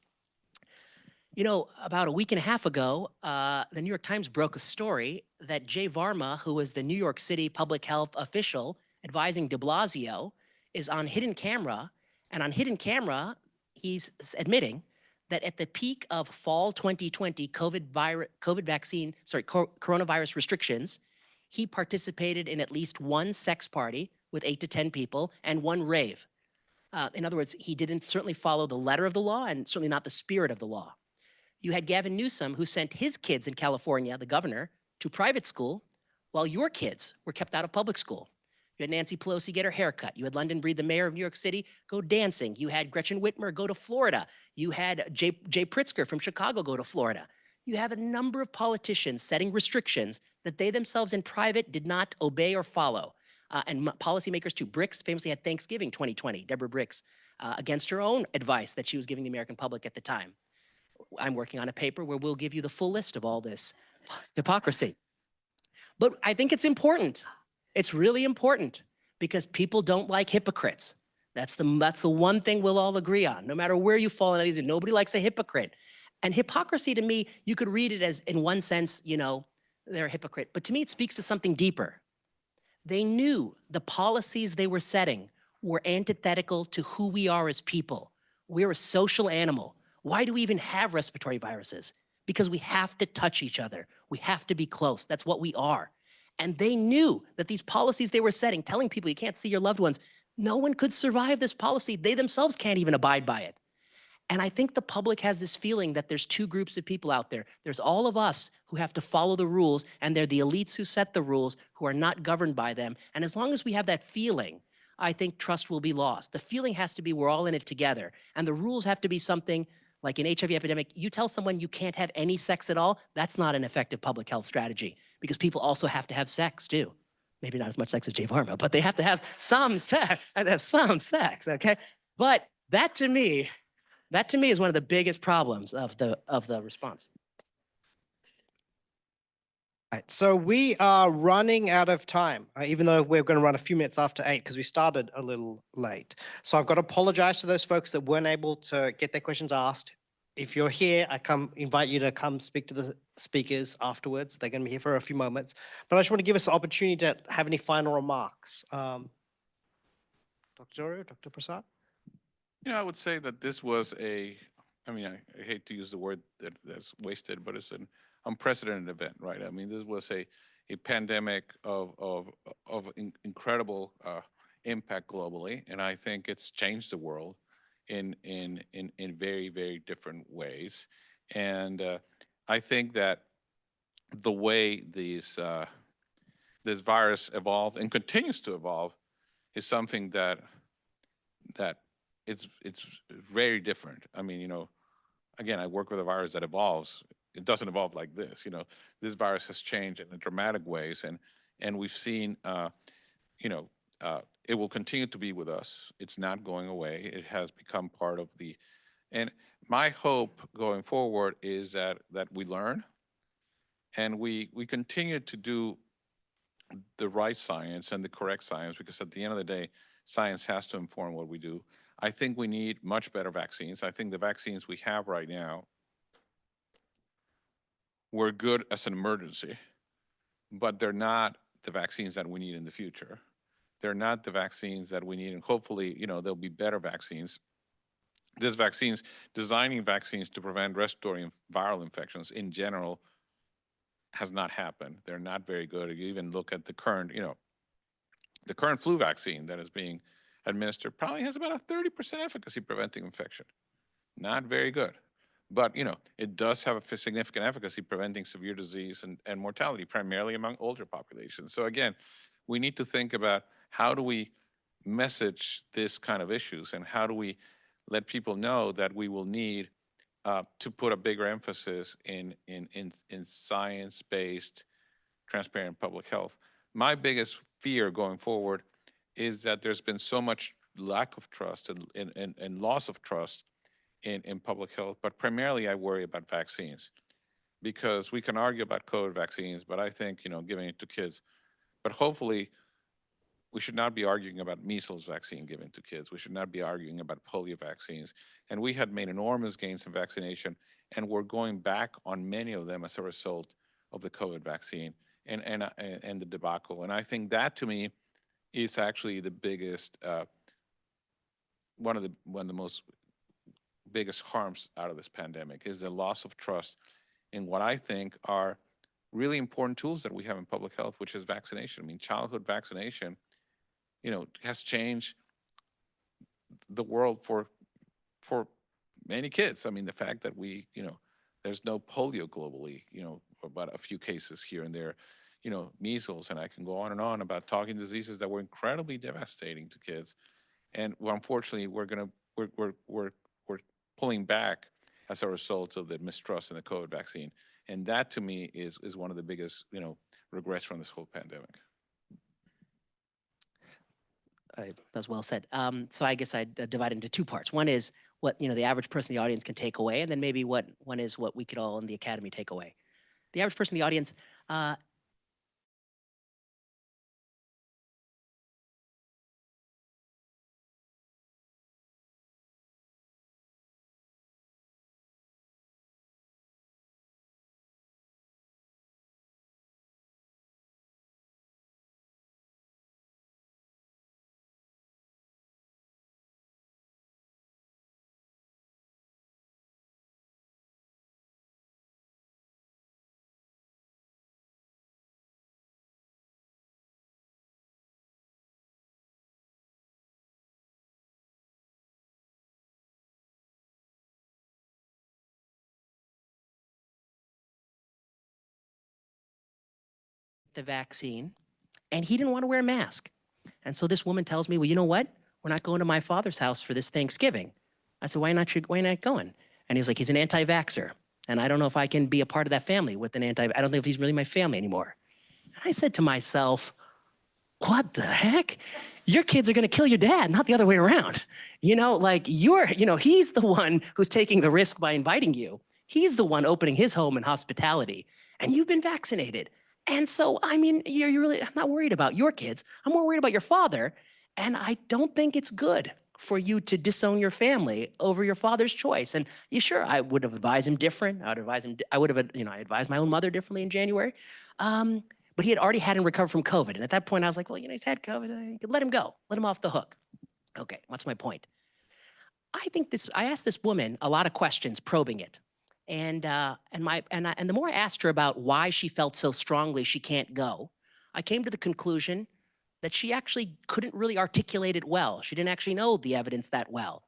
You know, about a week and a half ago, the New York Times broke a story that Jay Varma, who was the New York City public health official advising de Blasio, is on hidden camera, and on hidden camera, he's admitting that at the peak of fall 2020 coronavirus restrictions, he participated in at least 1 sex party with 8 to 10 people and 1 rave. In other words, he didn't certainly follow the letter of the law and certainly not the spirit of the law. You had Gavin Newsom, who sent his kids in California, the governor, to private school, while your kids were kept out of public school. You had Nancy Pelosi get her haircut. You had London Breed, the mayor of New York City, go dancing. You had Gretchen Whitmer go to Florida. You had Jay Pritzker from Chicago go to Florida. You have a number of politicians setting restrictions that they themselves in private did not obey or follow. And policymakers too. Bricks famously had Thanksgiving 2020, Deborah Bricks, against her own advice that she was giving the American public at the time. I'm working on a paper where we'll give you the full list of all this hypocrisy. But I think it's important. It's really important because people don't like hypocrites. That's the one thing we'll all agree on. No matter where you fall in these, nobody likes a hypocrite. And hypocrisy to me, you could read it as, in one sense, you know, they're a hypocrite. But to me, it speaks to something deeper. They knew the policies they were setting were antithetical to who we are as people. We're a social animal. Why do we even have respiratory viruses? Because we have to touch each other. We have to be close. That's what we are. And they knew that these policies they were setting, telling people you can't see your loved ones, no one could survive this policy. They themselves can't even abide by it. And I think the public has this feeling that there's two groups of people out there. There's all of us who have to follow the rules, and they're the elites who set the rules who are not governed by them. And as long as we have that feeling, I think trust will be lost. The feeling has to be we're all in it together. And the rules have to be something like an HIV epidemic. You tell someone you can't have any sex at all, that's not an effective public health strategy because people also have to have sex too. Maybe not as much sex as Jay Varma, but they have to have some sex, okay? But that to me is one of the biggest problems of the response. Right, so we are running out of time, even though we're going to run a few minutes after 8 because we started a little late. So I've got to apologize to those folks that weren't able to get their questions asked. If you're here, I invite you to come speak to the speakers afterwards. They're going to be here for a few moments. But I just want to give us the opportunity to have any final remarks. Dr. Zorio, Dr. Prasad? You know, I would say that this was I hate to use the word that's wasted, but it's an unprecedented event, right? I mean, this was a pandemic of incredible impact globally, and I think it's changed the world in very, very different ways. And I think that the way this virus evolved and continues to evolve is something that it's very different. I mean, you know, again, I work with a virus that evolves. It doesn't evolve like this. You know, this virus has changed in dramatic ways, and we've seen, it will continue to be with us. It's not going away. It has become part of and my hope going forward is that we learn and we continue to do the right science and the correct science, because at the end of the day, science has to inform what we do. I think we need much better vaccines. I think the vaccines we have right now were good as an emergency, but they're not the vaccines that we need in the future. They're not the vaccines that we need, and hopefully, you know, there'll be better vaccines. Designing vaccines to prevent respiratory and viral infections in general has not happened. They're not very good. If you even look at the current, the current flu vaccine that is being administered probably has about a 30% efficacy preventing infection. Not very good. But, you know, it does have a significant efficacy preventing severe disease and mortality, primarily among older populations. So again, we need to think about how do we message this kind of issues, and how do we let people know that we will need to put a bigger emphasis in science-based, transparent public health. My biggest fear going forward is that there's been so much lack of trust and loss of trust in public health, but primarily I worry about vaccines, because we can argue about COVID vaccines, but I think, you know, giving it to kids, but hopefully we should not be arguing about measles vaccine given to kids. We should not be arguing about polio vaccines. And we had made enormous gains in vaccination, and we're going back on many of them as a result of the COVID vaccine and the debacle. And I think that, to me, is actually the biggest, one of the most biggest harms out of this pandemic, is the loss of trust in what I think are really important tools that we have in public health, which is vaccination. I mean, childhood vaccination, you know, has changed the world for many kids. I mean, the fact that there's no polio globally, you know, about a few cases here and there. measles, and I can go on and on about talking diseases that were incredibly devastating to kids. And well, unfortunately, we're pulling back as a result of the mistrust in the COVID vaccine. And that to me is one of the biggest, regrets from this whole pandemic. That's well said. So I guess I'd divide it into two parts. One is what the average person in the audience can take away, and then maybe one is what we could all in the academy take away. The average person in the audience, the vaccine, and he didn't want to wear a mask. And so this woman tells me, well, you know what? We're not going to my father's house for this Thanksgiving. I said, why not going? And he's like, he's an anti-vaxxer. And I don't know if I can be a part of that family with an I don't think if he's really my family anymore. And I said to myself, what the heck? Your kids are going to kill your dad, not the other way around. He's the one who's taking the risk by inviting you. He's the one opening his home and hospitality, and you've been vaccinated. And so, I mean, I'm not worried about your kids. I'm more worried about your father. And I don't think it's good for you to disown your family over your father's choice. And sure, I would have advised him different. I advised my own mother differently in January. But he had already had him recover from COVID. And at that point, I was like, well, he's had COVID. You could let him go. Let him off the hook. Okay, what's my point? I asked this woman a lot of questions, probing it. And the more I asked her about why she felt so strongly she can't go, I came to the conclusion that she actually couldn't really articulate it well. She didn't actually know the evidence that well.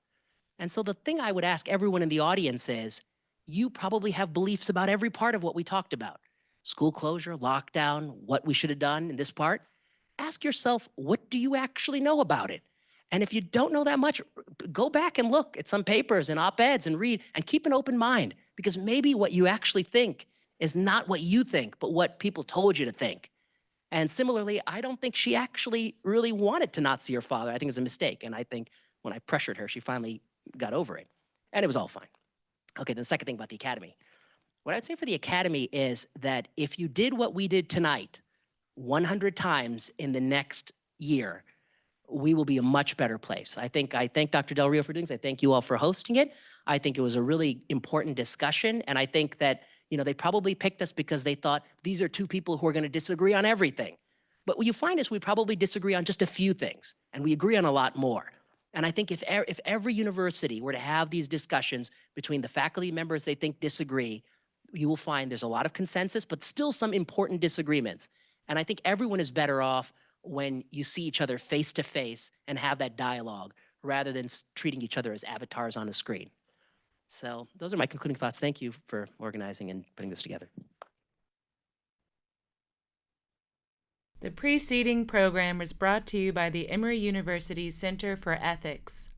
And so the thing I would ask everyone in the audience is, you probably have beliefs about every part of what we talked about. School closure, lockdown, what we should have done in this part. Ask yourself, what do you actually know about it? And if you don't know that much, go back and look at some papers and op-eds and read, and keep an open mind, because maybe what you actually think is not what you think, but what people told you to think. And similarly, I don't think she actually really wanted to not see her father. I think it's a mistake. And I think when I pressured her, she finally got over it. And it was all fine. Okay, the second thing about the academy. What I'd say for the academy is that if you did what we did tonight 100 times in the next year, we will be a much better place. I thank Dr. Del Rio for doing this. I thank you all for hosting it. I think it was a really important discussion. And I think that, they probably picked us because they thought these are two people who are going to disagree on everything. But what you find is we probably disagree on just a few things, and we agree on a lot more. And I think if every university were to have these discussions between the faculty members they think disagree, you will find there's a lot of consensus, but still some important disagreements. And I think everyone is better off when you see each other face to face and have that dialogue, rather than treating each other as avatars on a screen. So those are my concluding thoughts. Thank you for organizing and putting this together. The preceding program was brought to you by the Emory University Center for Ethics.